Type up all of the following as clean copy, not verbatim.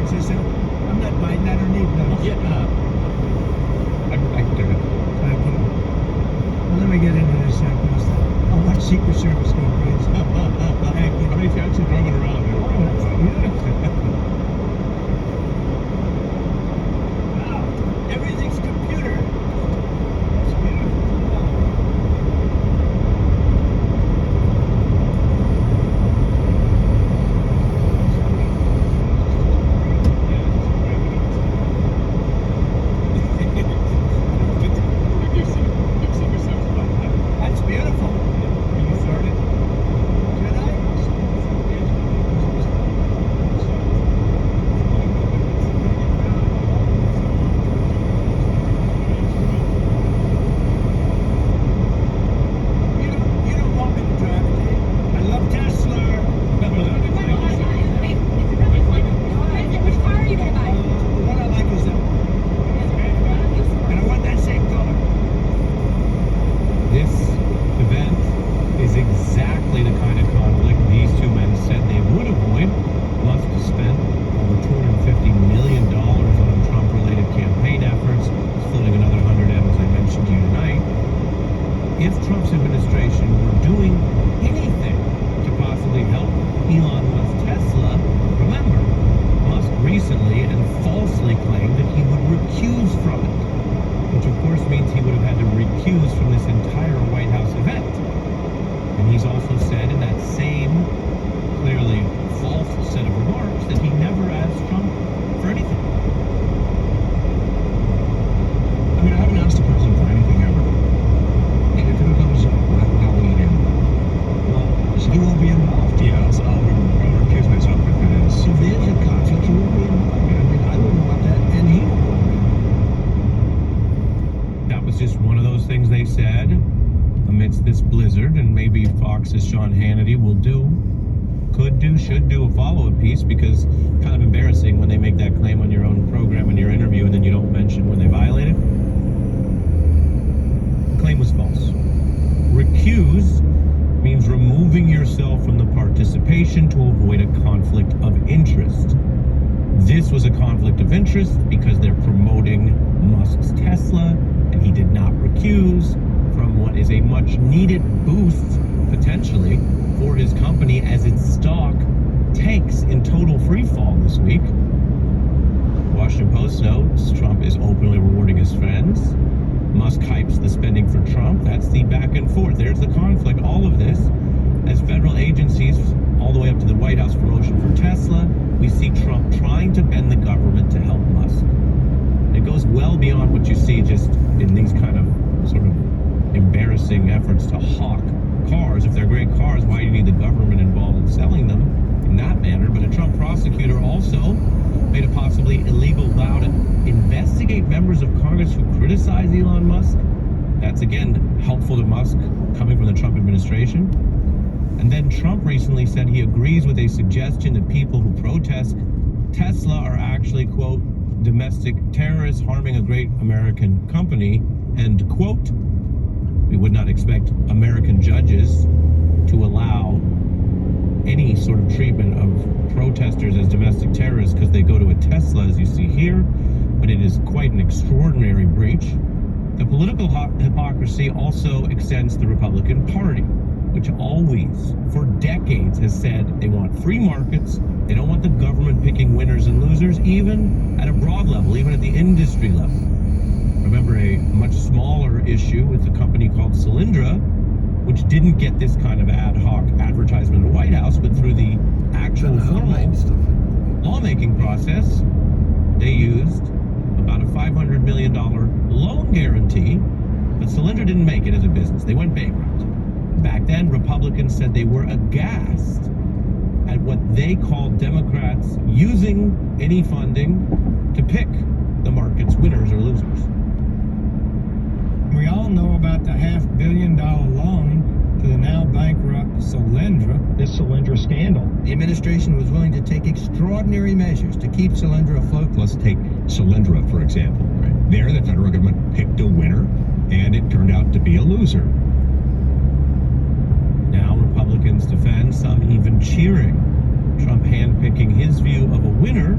notes. I said, I'm not Biden. I don't need notes. Yeah. I do it. Okay. Well, let me get into this. I'll watch Secret Service go crazy. How many times you drove it around? Wow. Everything's computer. It's beautiful. That's beautiful. You started? Did I? You don't want me to drive it, Dave. I love Tesla. Which car are you going to buy? The one I like is that. And I want that same color. This event is exactly the kind of conflict these two men said they would avoid. Musk spent over $250 million on Trump-related campaign efforts, floating another 100 M, as I mentioned to you tonight. If Trump's administration were doing anything to possibly help Elon Musk's Tesla, remember, Musk recently and falsely claimed that he would recuse from it, which of course means he would have had to recuse from this entire White House event. And he's also said in that same clearly false set of remarks that he never asked Trump for anything. I mean, I haven't asked the president for anything ever. And if it comes up, I'll lean in. Well, so you won't be involved. Yeah, I'll recuse myself if it is. If there's a conflict, you won't be involved. I mean, I wouldn't want that, and he won't want that. That was just one of those things they said amidst this blizzard, and maybe Fox's Sean Hannity should do a follow-up piece, because kind of embarrassing when they make that claim on your own program in your interview and then you don't mention when they violate it. The claim was false. Recuse means removing yourself from the participation to avoid a conflict of interest. This was a conflict of interest because they're promoting Musk's Tesla, and he did not recuse from what is a much needed boost, potentially, for his company as its stock tanks in total free fall this week. Washington Post notes Trump is openly rewarding his friends. Musk hypes the spending for Trump. That's the back and forth. There's the conflict. All of this, as federal agencies, all the way up to the White House promotion for Tesla, we see Trump trying to bend the government to help Musk. It goes well beyond what you see just in these kind of sort of embarrassing efforts to hawk cars. If they're great cars, why do you need the government involved in selling them in that manner? But a Trump prosecutor also made a possibly illegal vow to investigate members of Congress who criticize Elon Musk. That's, again, helpful to Musk coming from the Trump administration. And then Trump recently said he agrees with a suggestion that people who protest Tesla are actually, quote, domestic terrorists harming a great American company, end quote. We would not expect American judges to allow any sort of treatment of protesters as domestic terrorists because they go to a Tesla, as you see here, but it is quite an extraordinary breach. The political hypocrisy also extends to the Republican Party, which always, for decades, has said they want free markets. They don't want the government picking winners and losers, even at a broad level, even at the industry level. Remember a much smaller issue with a company called Solyndra, which didn't get this kind of ad hoc advertisement in the White House, but through the actual formal lawmaking process, they used about a $500 million loan guarantee, but Solyndra didn't make it as a business. They went bankrupt. Back then, Republicans said they were aghast at what they called Democrats using any funding to pick the market's winners or losers. We all know about the $500 million loan to the now bankrupt Solyndra. This Solyndra scandal. The administration was willing to take extraordinary measures to keep Solyndra afloat. Let's take Solyndra, for example. Right. There, the federal government picked a winner, and it turned out to be a loser. Now Republicans defend, some even cheering Trump handpicking his view of a winner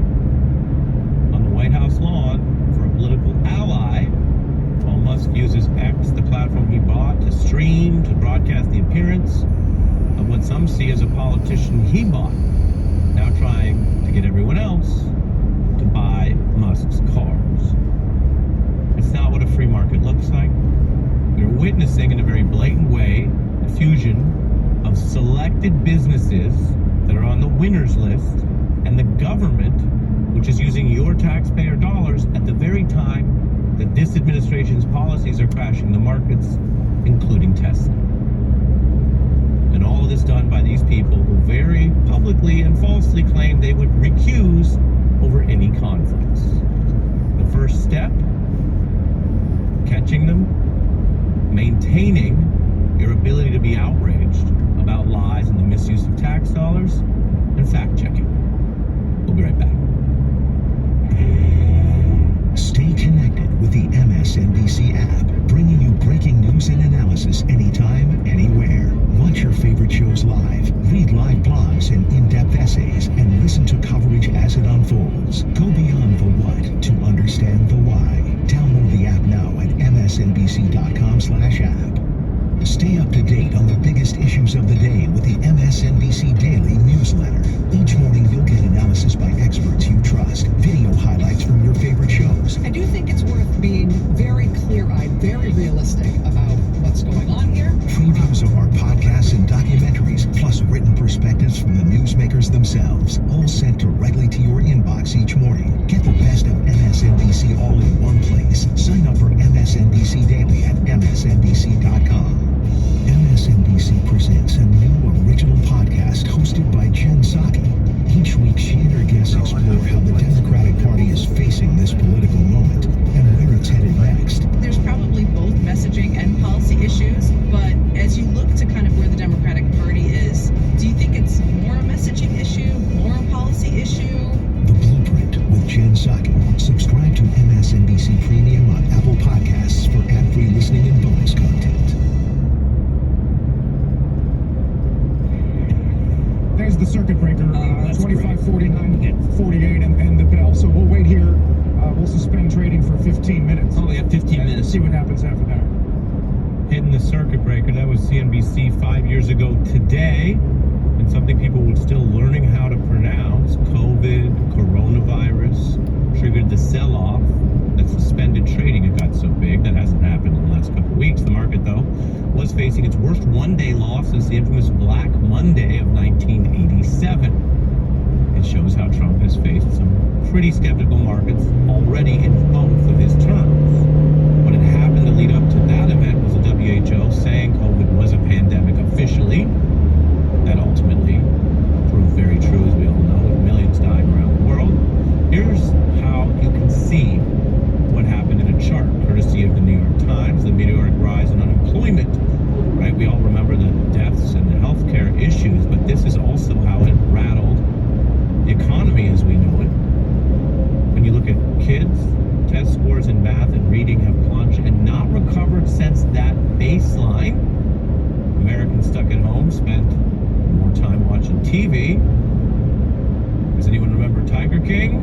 consequence of what some see as a politician he bought, now trying to get everyone else to buy Musk's cars. It's not what a free market looks like. We're witnessing in a very blatant way the fusion of selected businesses that are on the winners list and the government, which is using your taxpayer dollars at the very time that this administration's policies are crashing the markets, including Tesla. And all of this done by these people who very publicly and falsely claim they would recuse over any conflicts. The first step, catching them, maintaining your ability to be outraged about lies and the misuse of tax dollars, and fact-checking. We'll be right back. Stay connected with the MSNBC app, bringing you breaking news and analysis anytime, anywhere. Watch your favorite shows live, read live blogs and in-depth essays, and listen to coverage as it unfolds. Go beyond the what to understand the why. Download the app now at msnbc.com/app. Stay up to date on the biggest issues of the day with the MSNBC Daily newsletter. Each morning you'll get analysis by experts you trust, video highlights from your favorite shows. I do think it's worth being very clear-eyed, very realistic about what's going on here. Previews of our podcasts and documentaries, plus written perspectives from the newsmakers themselves, all sent directly to your inbox each morning. Get the best of MSNBC all in one place. Sign up for MSNBC Daily at msnbc.com. MSNBC presents a new original podcast hosted by Jen Psaki. Each week, she and her guests explore how the Democratic Party is facing this political moment and where it's headed next. There's probably both messaging and policy issues, but as you look to kind of where the Democratic Party is, do you think it's more a messaging issue, more a policy issue? The Blueprint with Jen Psaki. Subscribe to MSNBC Premium on Apple Podcasts for ad-free listening and bonus content. There's the circuit breaker, 2549-48, and the bell. So we'll wait here. We'll suspend trading for 15 minutes. Oh, we have 15 and minutes. See what happens after that. Hitting the circuit breaker. That was CNBC 5 years ago today. And something people were still learning how to pronounce. COVID, coronavirus, triggered the sell-off that suspended trading. It got so big. That hasn't happened in the last couple of weeks. The market, though, was facing its worst one-day loss since the infamous Black Monday of 1987. It shows how Trump has faced some pretty skeptical markets already in both of his terms. What had happened to lead up to that event was the WHO saying COVID was a pandemic officially. That ultimately proved very true, as we all know, with millions dying around the world. Here's how you can see what happened in a chart, courtesy of the New York Times, the meteoric rise in unemployment. Right? We all remember the deaths and the healthcare issues, but this is also how it rattled the economy as we know it. When you look at kids, test scores in math and reading have plunged and not recovered since that baseline. Americans stuck at home spent more time watching TV. Does anyone remember Tiger King?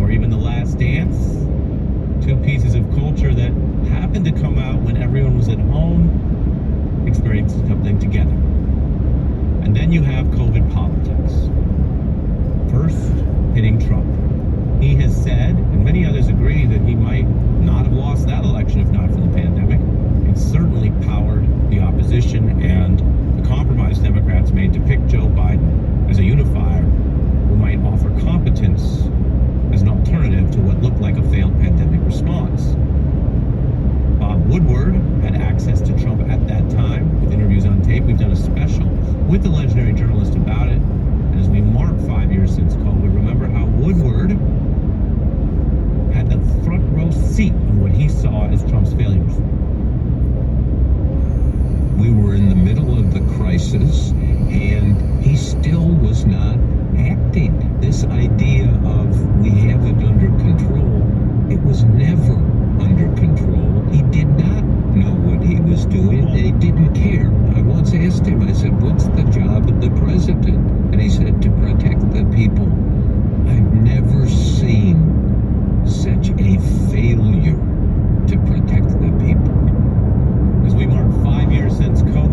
Or even The Last Dance? Two pieces of culture that happened to come out when everyone was at home, experiencing something together. And then you have COVID politics. First, hitting Trump. He has said, and many others agree, that he might not have lost that election if not for the pandemic. It certainly powered the opposition and the compromise Democrats made to pick Joe Biden as a unifier who might offer competence as an alternative to what looked like a failed pandemic response. Bob Woodward had access to Trump at that time with interviews on tape. We've done a special with the legendary journalist about it. And as we mark 5 years since COVID, remember how Woodward had the front row seat of what he saw as Trump's failures. We were in the middle of the crisis, and he still was not acting. This idea of we have it under control, it was never under control. He did not know what he was doing. He didn't care. I once asked him, I said, what's the job of the president? And he said, to protect the people. I've never seen such a failure to protect the people. As we mark 5 years since COVID,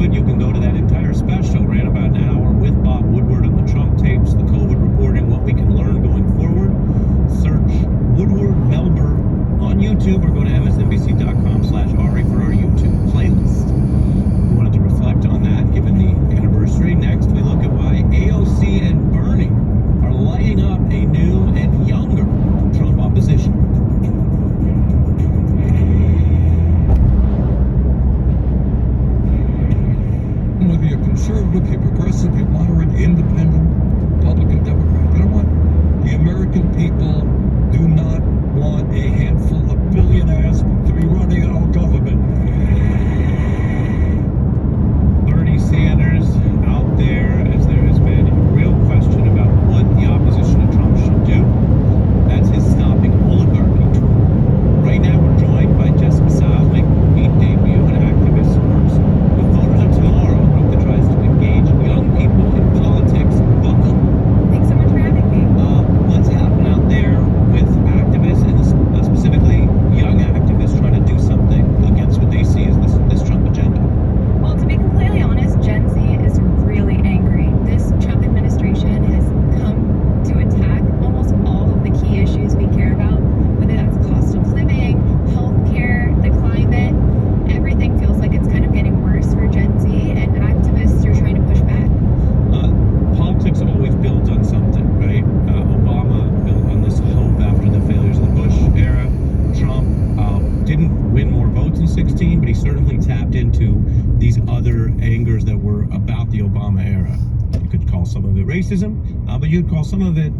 certainly tapped into these other angers that were about the Obama era. You could call some of it racism, but you could call some of it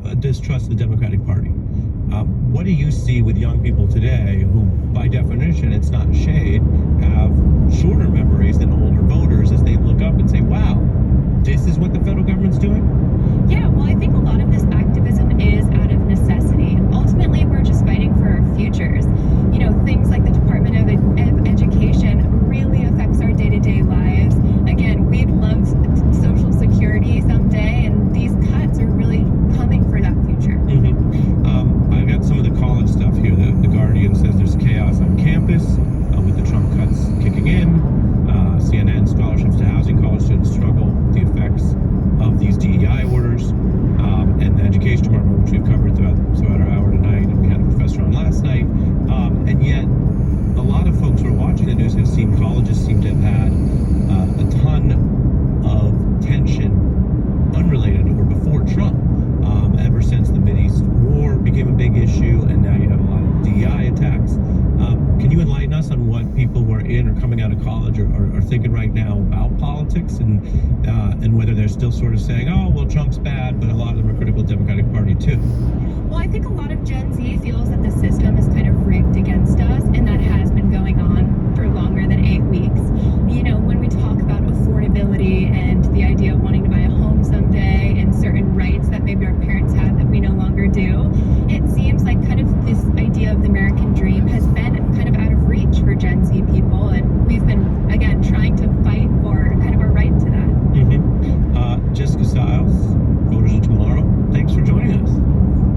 a distrust of the Democratic Party. What do you see with young people today who, by definition, it's not shade, have shorter memories than older voters as they look up and say, wow, this is what the federal government's doing? Yeah, well, I think a lot of this activism is out of necessity. Ultimately, we're just fighting for our futures. You know, things like the Department of Education really affects our day-to-day lives. Again, we'd love Social Security someday, and these cuts are really coming for that future. I've got some of the college stuff here. The Guardian says there's chaos on campus with the Trump cuts kicking in. CNN, scholarships to housing, college students struggle with the effects of these DEI orders. And the Education Department, which we've covered throughout our hour tonight, and we had a professor on last night. And yet, a lot of folks who are watching the news have seen colleges seem to have had a ton of tension unrelated or before Trump. Ever since the Mideast war became a big issue, and now you have a lot of DEI attacks. Can you enlighten us on what people who are in or coming out of college are thinking right now about politics, and whether they're still sort of saying, oh, well, Trump's bad, but a lot of them are critical of the Democratic Party too? Well, I think a lot of Gen Z feels that the system is kind of rigged against us, and that has been going on for longer than 8 weeks. You know, when we talk about affordability and the idea of wanting to buy a home someday and certain rights that maybe our parents have that we no longer do, it seems like kind of this idea of the American dream has been kind of out of reach for Gen Z people, and we've been, again, trying to fight for kind of our right to that. Jessica Stiles, Voters of Tomorrow, thanks for joining us.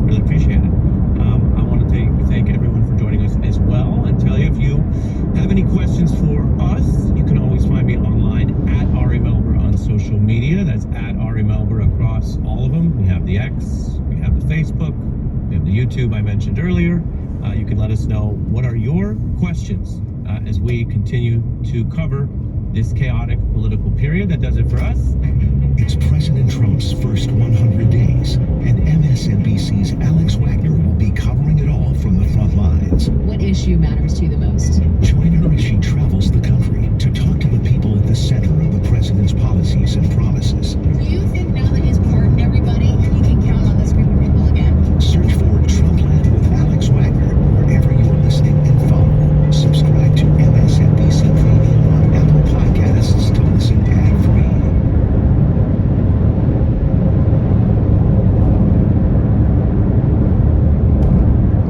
Really appreciate it. I want to thank everyone for joining us as well, and tell you, if you have any questions for us, you can always find me online at Ari Melber on social media. That's at Ari Melber across all of them. We have the X, we have the Facebook, we have the YouTube I mentioned earlier. You can let us know what are your questions as we continue to cover this chaotic political period. That does it for us. It's President Trump's first 100 days, and MSNBC's Alex Wagner will be covering it all from the front lines. What issue matters to you the most? Join her as she travels the country to talk to the people at the center of the president's policies and promises. Do you think now that he's pardoned everybody, he can count on this group of people again? Search for Trumpland with Alex Wagner wherever you're listening and follow. Subscribe to MSNBC Premium on Apple Podcasts to listen ad-free.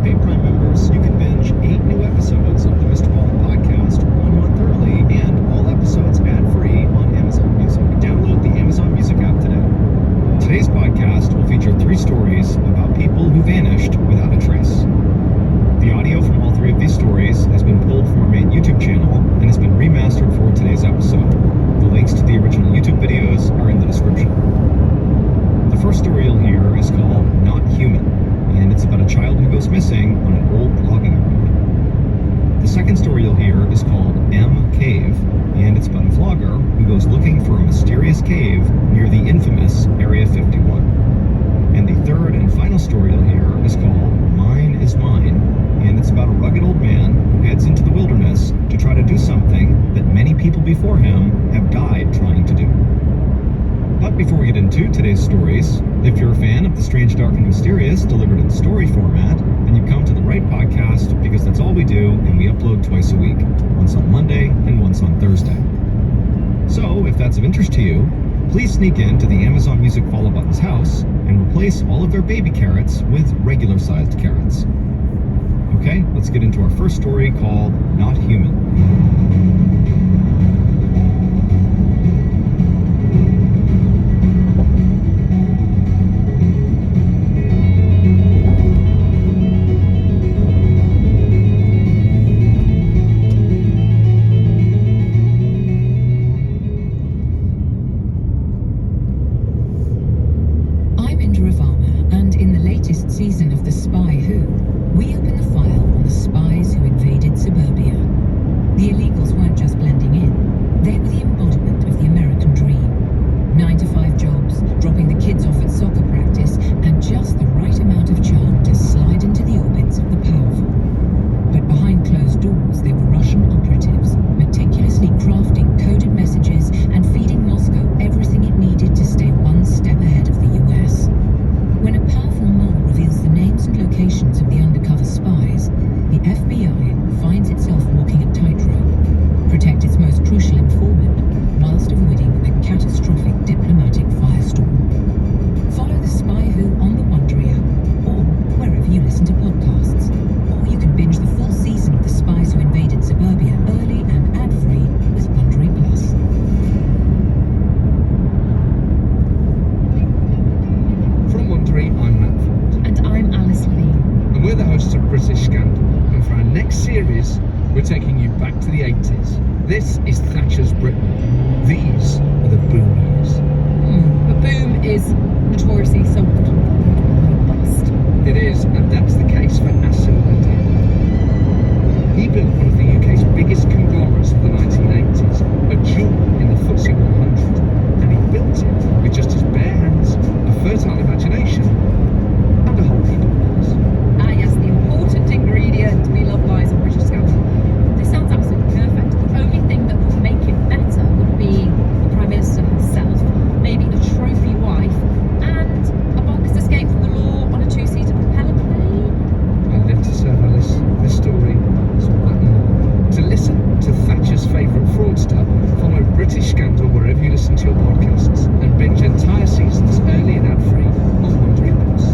Hey, Prime members, you can binge 8 new episodes of the Mr. Wallen podcast 1 month early, and all episodes ad-free on Amazon Music. Download the Amazon Music app today. Today's podcast will feature 3 stories about people who vanished without a trace. The audio from all 3 of these stories has been pulled from our main YouTube channel and has been remastered for today's episode. The links to the original YouTube videos are in the description. The first story you'll hear is called Not Human, and it's about a child who goes missing on an old logging road. The second story you'll hear is called M Cave, and it's about a vlogger who goes looking for a mysterious cave near the infamous Area 51. And the third and final story you'll hear is called Mine is Mine, and it's about a rugged old man who heads into the wilderness to try to do something that many people before him have died trying to do. But before we get into today's stories, if you're a fan of the strange, dark, and mysterious delivered in story format, then you've come to the right podcast, because that's all we do, and we upload twice a week, once on Monday and once on Thursday. So, if that's of interest to you, please sneak into the Amazon Music follow button's house and replace all of their baby carrots with regular-sized carrots. Okay, let's get into our first story called Not Human. Season of The Spy Who, we open the file on the spies who invaded suburbia. The illegals weren't just blending in, they were the embodiment of the American dream. 9-to-5 jobs, dropping the kids off at soccer practice, and just the right amount of charm to slide into the orbits of the powerful. But behind closed doors, they were Russian operatives to the 80s. This is Thatcher's Britain. These are the boom years. But boom is notoriously somewhat bust. It is, and that's the case for Asim Nadir. He built one of the UK's biggest conglomerates of the 1980s, a jewel in the FTSE 100, and he built it with just his bare hands, a fertile imagination, and a whole heap of money. Ah yes, the important ingredient we love buys a British scandal. This sounds absolutely perfect. The only thing that would make it better would be the Prime Minister herself, maybe a trophy wife, and a bonkers escape from the law on a two-seater propeller plane. I live to serve Alice. This story is all that and more. To listen to Thatcher's favourite fraudster, follow British Scandal wherever you listen to your podcasts, and binge entire seasons early and ad-free on Wandering Books.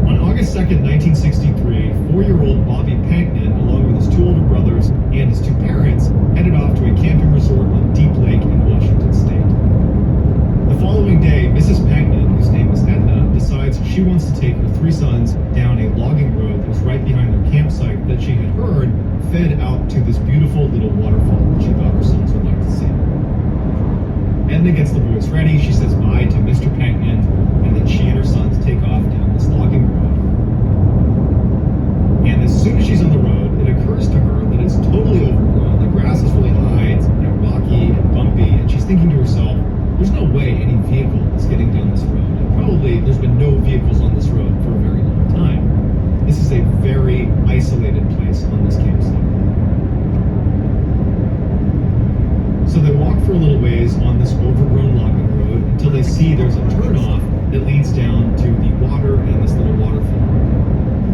On August 2nd, 1963, 4-year-old Bobby Panknin, along with his 2 older brothers and his 2 parents, headed off to a camping resort on Deep Lake in Washington State. The following day, Mrs. Panknin, whose name was Edna, decides she wants to take her 3 sons down a logging road that was right behind their campsite that she had heard fed out to this beautiful little waterfall that she thought her sons would like to see. Edna gets the boys ready, she says bye to Mr. Panknin, and then she and her sons take off down this logging road. And as soon as she's on the road, it occurs to her that it's totally overgrown. The grass is really high, it's rocky and bumpy, and she's thinking to herself, there's no way any vehicle is getting down this road. And probably there's been no vehicles on this road for a very long time. This is a very isolated place on this campsite. So they walk for a little ways on this overgrown logging road until they see there's a turnoff that leads down to the water and this little waterfall.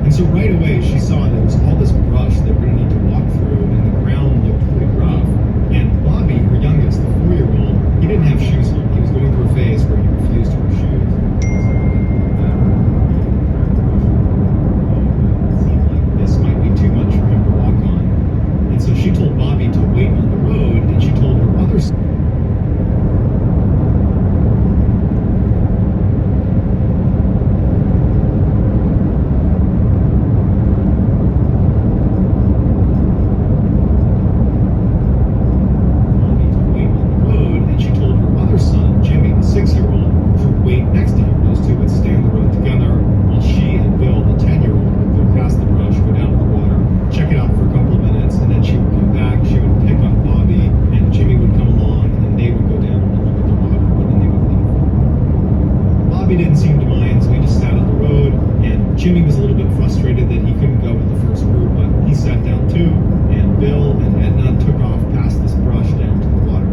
And so right away she saw there was all this brush that we're going to need to walk through, and the ground looked pretty rough. And Bobby, her youngest, the 4-year-old, he didn't have shoes on. He was going through a phase where he refused to wear shoes. It seemed like this might be too much for him to walk on. And so she told Bobby to wait on the road, and she told her other son, Jimmy, the 6-year-old, to wait next to him. Those two would stay on the road together while she and Bill, the 10-year-old, would go past the brush, go down to the water, check it out for a couple of minutes, and then she would come back, she would pick up Bobby, and Jimmy would come along, and then they would go down and look at the water, and then they would leave. Bobby didn't seem to mind, so he just sat on the road, and Jimmy was a little bit frustrated that he couldn't go with the first group, but he sat down too, and Bill and Edna took off past this brush down to the water.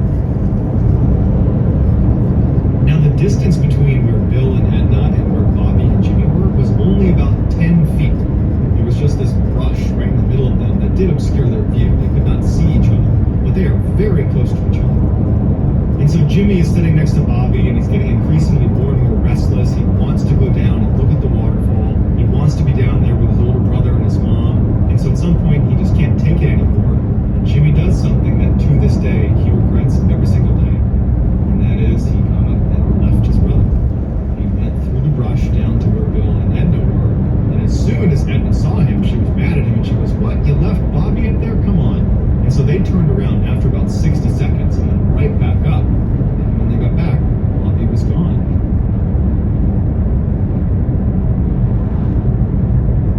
Now the distance between where Bill and Edna and where Bobby and Jimmy were was only about 10 feet. There was just this brush right in the middle of them that did obscure their view. They could not see each other, but they are very close to each other. And so Jimmy is sitting next to Bobby, and he's getting increasingly more and more restless. He wants to go down and look at the waterfall. He wants to be down there with his older brother and his mom. And so at some point he just can't take it anymore. And Jimmy does something that to this day he regrets every single day. And that is he got up and left his brother. He went through the brush down to where Bill and Edna were. And as soon as Edna saw him, she was mad at him, and she goes, "What? You left Bobby up there? Come on." And so they turned around after about 60 seconds and then right back up. And when they got back, Bobby was gone.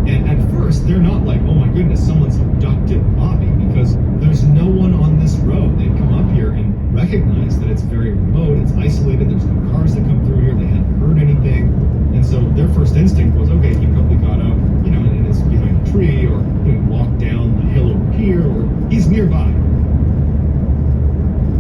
And at first, they're not like, oh my goodness, someone's abducted Bobby, because there's no one on this road. They'd come up here and recognize that it's very remote, it's isolated, there's no cars that come through here, they hadn't heard anything. And so their first instinct was, okay, he probably got up, and is behind a tree, or walked down the hill over here, or he's nearby.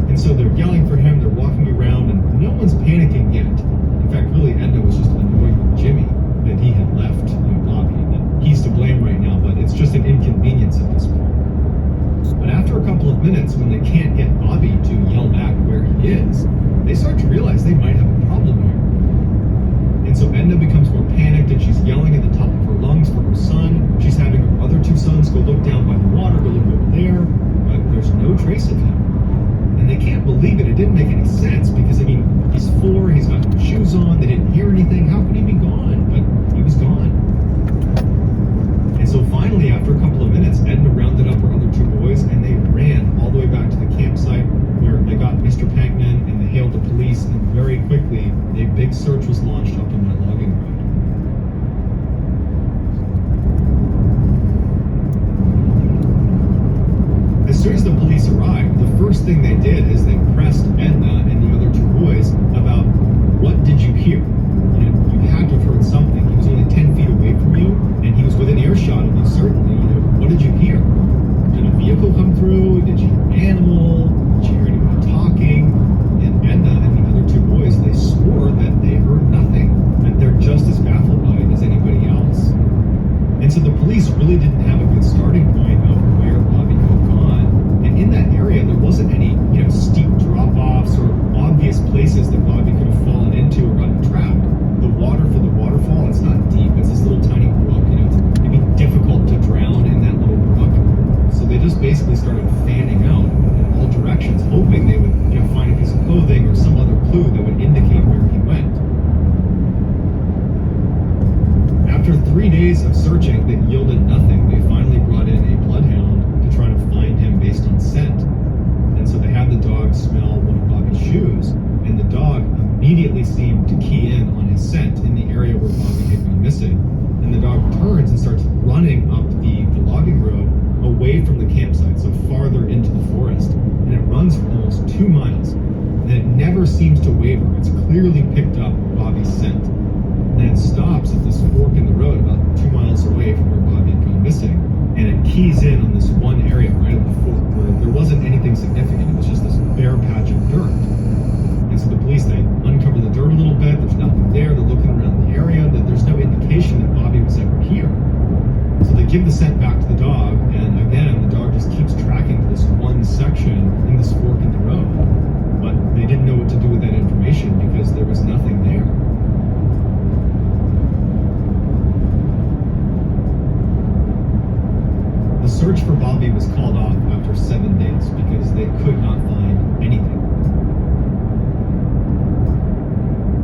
And so they're yelling for him, they're walking around, and no one's panicking yet. In fact, really, Edna was just annoyed with Jimmy that he had left Bobby, and that he's to blame right now, but it's just an inconvenience at this point. But after a couple of minutes, when they can't get Bobby to yell back where he is, they start to realize they might have a problem here. And so Edna becomes more panicked, and she's yelling at the top of her lungs for her son. She's having her other 2 sons go look down by the water, go first thing they did is they pressed Edna and the other two boys about, what did you hear? You had to have heard something. He was only 10 feet away from you, and he was within earshot of you, certainly. What did you hear? Did a vehicle come through? Did you hear an animal? Did you hear anyone talking? And Edna and the other two boys, they swore that they heard nothing, that they're just as baffled by it as anybody else. And so the police really didn't have a good starting point of where Bobby could have gone. And in that area, there wasn't any, steep drop-offs or obvious places that Bobby could have fallen into or gotten trapped. The water for the waterfall, it's not deep. It's this little tiny brook. It'd be difficult to drown in that little brook. So they just basically started fanning out in all directions, hoping they would, find a piece of clothing or some other clue that would indicate where he went. After 3 days of searching that yielded nothing, they finally brought in a bloodhound to try to find him based on scent. And so they had the dog smell one of Bobby's shoes, and the dog immediately seemed to key in on his scent in the area where Bobby had gone missing. And the dog turns and starts running up the logging road away from the campsite, so farther into the forest. And it runs for almost 2 miles. And it never seems to waver. It's clearly picked up Bobby's scent. And it stops at this fork in the road about 2 miles away from where Bobby had gone missing. And it keys in on this one area right at the fork where there wasn't anything significant. It was just this bare patch of dirt. And so the police, they uncover the dirt a little bit. There's nothing there. They're looking around the area. That there's no indication that Bobby was ever here. So they give the scent back to the dog. And again, the dog just keeps tracking to this one section in this fork in the road. But they didn't know what to do with that information because there was nothing there. The search for Bobby was called off after 7 days because they could not find anything.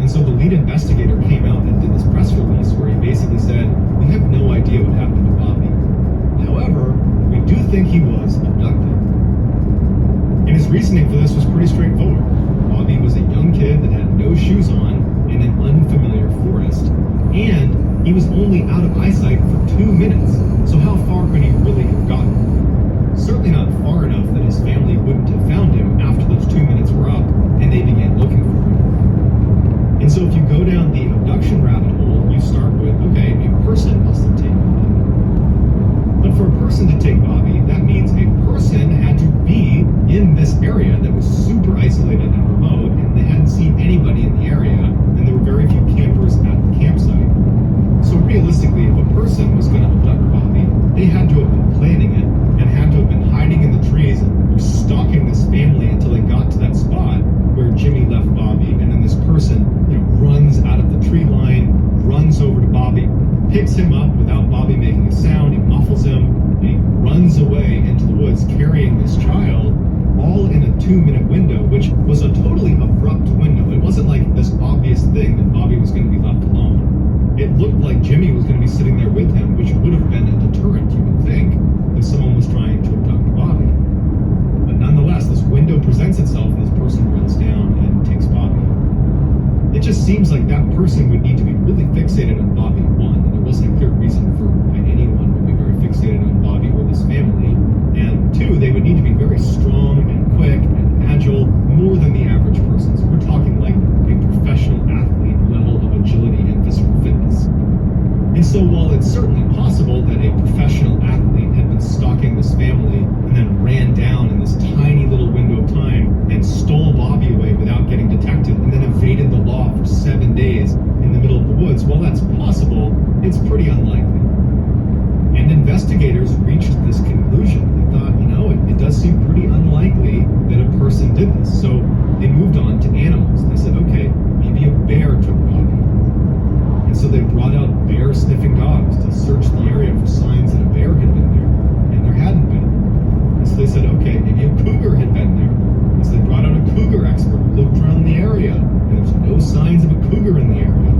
And so the lead investigator came out and did this press release where he basically said, we have no idea what happened to Bobby. However, we do think he was abducted. And his reasoning for this was pretty straightforward. Bobby was a young kid that had no shoes on in an unfamiliar forest, and he was only out of eyesight for 2 minutes. So how far could he really have gotten? Certainly not far enough that his family wouldn't have found him after those 2 minutes were up and they began looking for him. And so if you go down the abduction rabbit hole, you start with, okay, a person must have taken Bobby. But for a person to take Bobby, that means a person had to be in this area that was super isolated and remote, and they hadn't seen anybody in the area, and there were very few campers at the campsite. So realistically, if a person was going to abduct Bobby, they had to have been planning it and had to have been hiding in the trees and were stalking this family until they got to that spot where Jimmy left Bobby, and then this person runs out of the tree line, runs over to Bobby, picks him up without Bobby making a sound, he muffles him, and he runs away into the woods carrying this child, all in a 2-minute window, which was a totally abrupt window. It wasn't like this obvious thing that Bobby was going to be left alone. It looked like Jimmy was going to be sitting there with him, which would have been a deterrent, you would think, if someone was trying to abduct Bobby. But nonetheless, this window presents itself and this person runs down and takes Bobby. It just seems like that person would need to be really fixated on Bobby, one, and there wasn't a clear reason for why anyone would be very fixated on Bobby or this family, and two, they would need to be very strong and quick and agile, more than the average person. So we're talking like a professional athlete level of agility and physical fitness. And so while it's certainly possible that a professional athlete had been stalking this family and then ran down in this tiny little window of time and stole Bobby away without getting detected and then evaded the law for 7 days in the middle of the woods, while that's possible, it's pretty unlikely. And investigators reached this conclusion. They thought, it does seem pretty unlikely that a person did this. So they moved on to animals. They said, okay, maybe a bear took Bobby. And so they brought out bear-sniffing dogs to search the area for signs that a bear had been there, and there hadn't been. And so they said, okay, maybe a cougar had been there. And so they brought out a cougar expert who looked around the area, and there was no signs of a cougar in the area.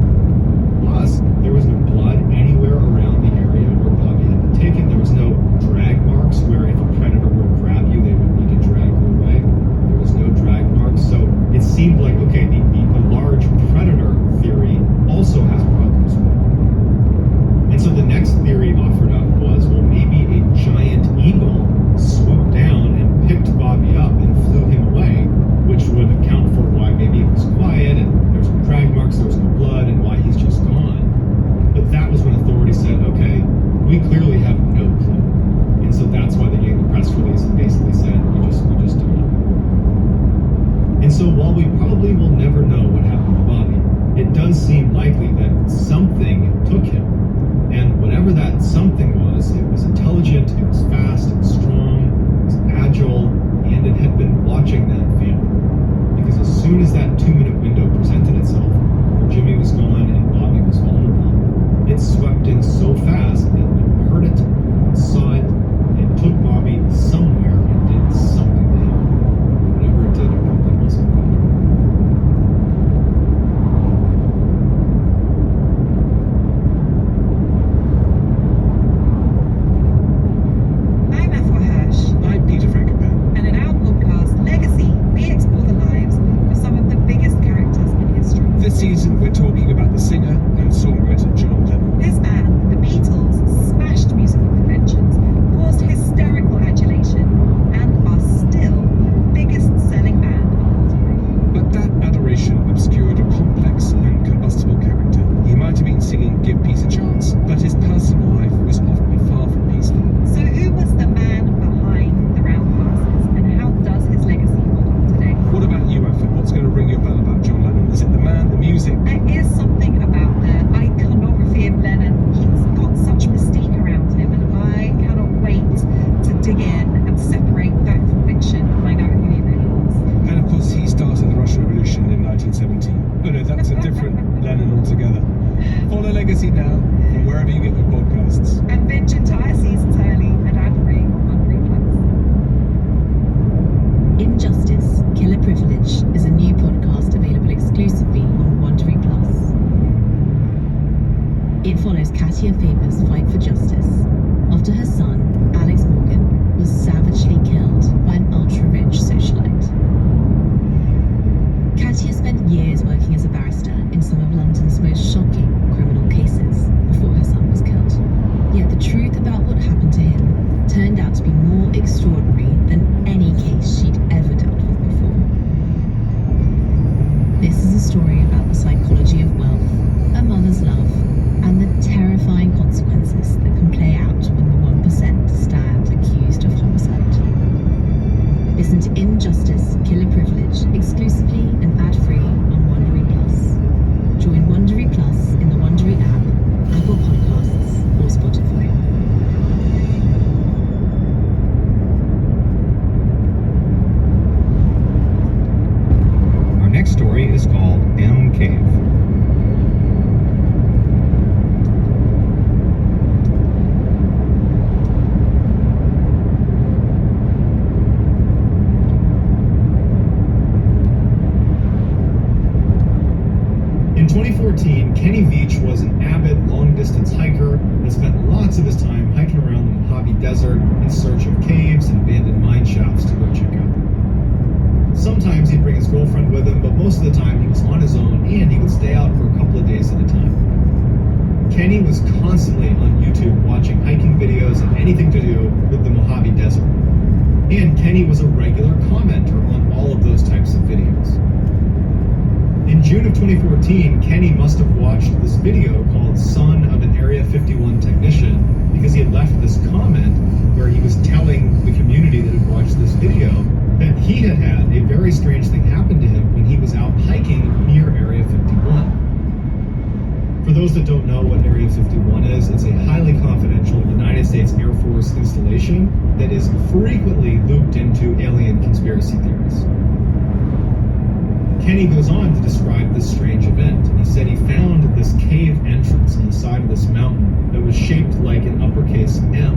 Plus, there was no blood anywhere around the area where Bobby had been taken. There was no drag marks where if a predator were to grab you, they would need to drag you away. There was no drag marks. So it seemed like, okay, the large predator theory also has problems with it. And so the next theory offered up was, well, maybe a giant eagle swooped down and Katia Faber's fight for justice after her son, Alex Morgan, was savagely killed by an ultra-rich socialite. Katia spent years working as a barrister in some of London's most shocking criminal cases before her son was killed. Yet the truth about what happened to him turned out to be more extraordinary than any case she'd ever dealt with before. This is a story about the psychology of wealth, a mother's love, and the terrifying consequences that can play out when the 1% stand accused of homicide. Listen to Injustice, Killer Privilege exclusively and ad-free on Wondery Plus. Join Wondery Plus in the Wondery app, Apple Podcasts, or Spotify. Our next story is called M Cave. In 2014, Kenny Veach was an avid long-distance hiker that spent lots of his time hiking around the Mojave Desert in search of caves and abandoned mine shafts to go check out. Sometimes he'd bring his girlfriend with him, but most of the time he was on his own and he would stay out for a couple of days at a time. Kenny was constantly on YouTube watching hiking videos and anything to do with the Mojave Desert. And Kenny was a regular commenter on all of those types of videos. In June of 2014, Kenny must have watched this video called Son of an Area 51 Technician because he had left this comment where he was telling the community that had watched this video that he had had a very strange thing happen to him when he was out hiking near Area 51. For those that don't know what Area 51 is, it's a highly confidential United States Air Force installation that is frequently looped into alien conspiracy theories. Kenny goes on to describe this strange event, and he said he found this cave entrance on the side of this mountain that was shaped like an uppercase M.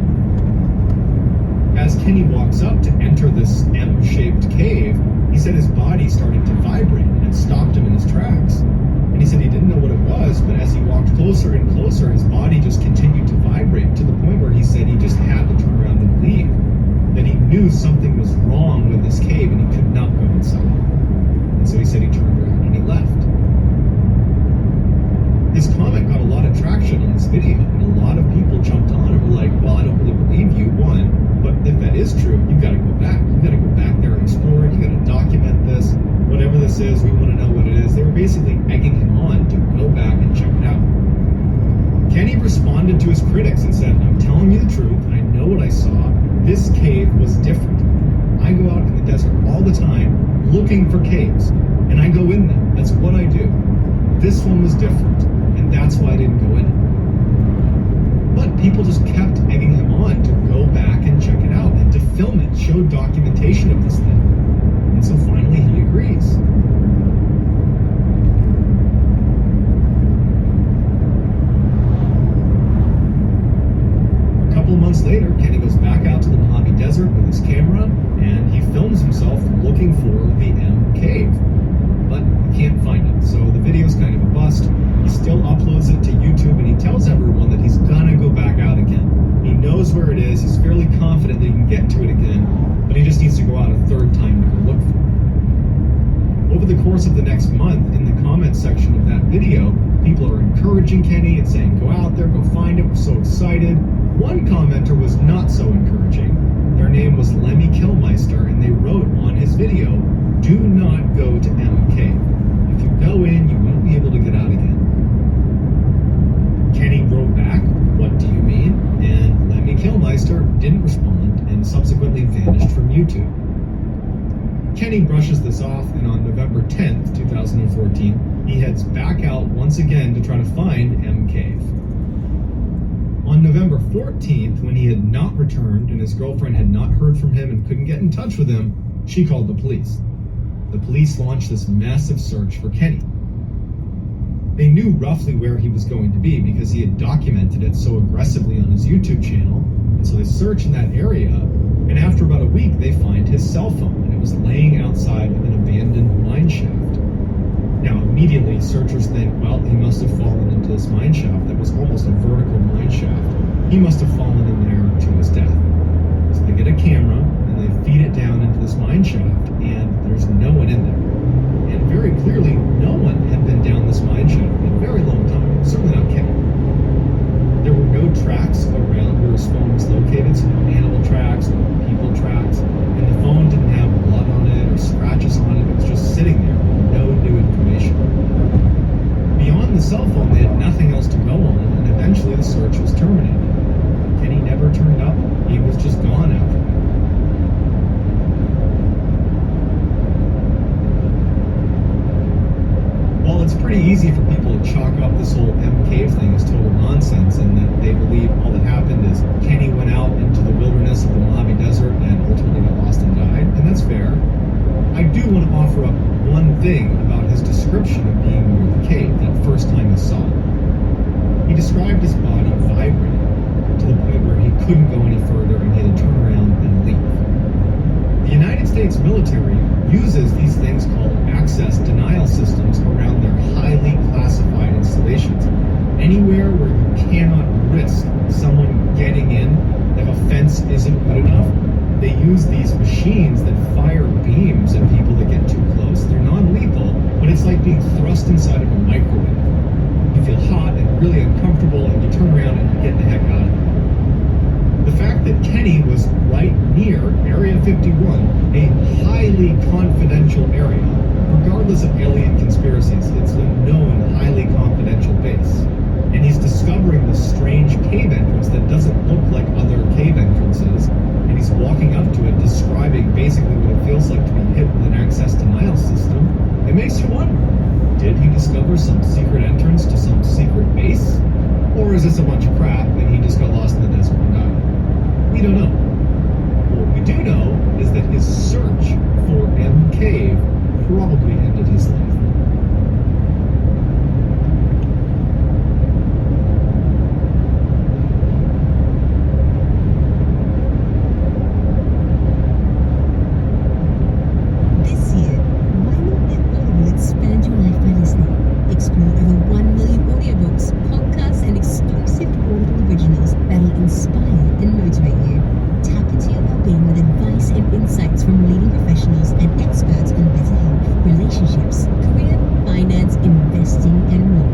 As Kenny walks up to enter this M-shaped cave, he said his body started to vibrate and it stopped him in his tracks. And he said he didn't know what it was, but as he walked closer and closer, his body just continued to vibrate to the point where he said he just had to turn around and leave. That he knew something was wrong with this cave and he could not go inside. And so he said he turned around and he left. His comment got a lot of traction on this video, and a lot of people jumped on and were like, well, I don't really believe you, one, but if that is true, you've got to go back. You've got to go back there and explore it. You've got to document this. Whatever this is, we want to know what it is. They were basically egging him on to go back and check it out. Kenny responded to his critics and said, I'm telling you the truth. I know what I saw. This cave was different. I go out in the desert all the time looking for caves, and I go in them. That's what I do. This one was different, and that's why I didn't go in it. But people just kept egging him on to go back and check it out and to film it, show documentation of this thing. And so finally he agrees. A couple of months later, Kenny goes back out to the Mojave Desert with his camera, and he films himself looking for the M cave. But he can't find it, so the video's kind of a bust. He still uploads it to YouTube, and he tells everyone that he's gonna go back out again. He knows where it is, he's fairly confident that he can get to it again, but he just needs to go out a third time to go look for it. Over the course of the next month, in the comment section of that video, people are encouraging Kenny and saying, go out there, go find it, we're so excited. One commenter was not so encouraging. Their name was Lemmy Killmeister, and they wrote on his video, do not go to M Cave. If you go in, you won't be able to get out again. Kenny wrote back, what do you mean? And Lemmy Killmeister didn't respond and subsequently vanished from YouTube. Kenny brushes this off, and on November 10th, 2014, he heads back out once again to try to find M Cave. On November 14th, when he had not returned and his girlfriend had not heard from him and couldn't get in touch with him, she called the police. The police launched this massive search for Kenny. They knew roughly where he was going to be because he had documented it so aggressively on his YouTube channel, and so they search in that area, and after about a week, they find his cell phone, and it was laying outside of an abandoned mine shaft. Now, immediately, searchers think, well, he must have fallen into this mine shaft that was almost a vertical mine shaft. He must have fallen in there to his death. So they get a camera and they feed it down into this mine shaft, and there's no one in there. And very clearly, no one had been down this mine shaft in a very long time. Certainly not Kenny. There were no tracks around where his phone was located, so no animal tracks, no people tracks, and the phone didn't have blood on it or scratches on it. It was just sitting there with no new information. Beyond the cell phone, they had nothing else to go on, and eventually the search was terminated. Kenny never turned up. He was just gone after that. Well, it's pretty easy for people to chalk up this whole M Cave thing as total nonsense, and that they believe all that happened is Kenny went out into the wilderness of the Mojave Desert and ultimately got lost and died, and that's fair. I do want to offer up one thing about his description of being near the cave that first time he saw it. He described his body vibrating to the point where he couldn't go any further and he had to turn around and leave. The United States military uses these things called access denial systems around their highly classified installations. Anywhere where you cannot risk someone getting in, if a fence isn't good enough, they use these machines that fire beams at people that get too close. They're non-lethal, but it's like being thrust inside of a microwave. You feel hot and really uncomfortable, and you turn around and you get the heck out of it. The fact that Kenny was right near Area 51, a highly confidential area, regardless of alien conspiracies, it's a known highly confidential base. And he's discovering this strange cave entrance that doesn't look like other cave entrances, and he's walking up to it, describing basically what it feels like to be hit with an access denial system. It makes you wonder, did he discover some secret entrance to some secret base? Or is this a bunch of crap and he just got lost in the desert and died? We don't know. What we do know is that his search for M Cave probably ended his life. This year, why not let Audible expand your life by listening? Explore over 1 million audiobooks, podcasts, and exclusive Audible originals that'll inspire and motivate you. Tap into your well-being with advice and insights from leading professionals and experts on better health, relationships, career, finance, investing, and more.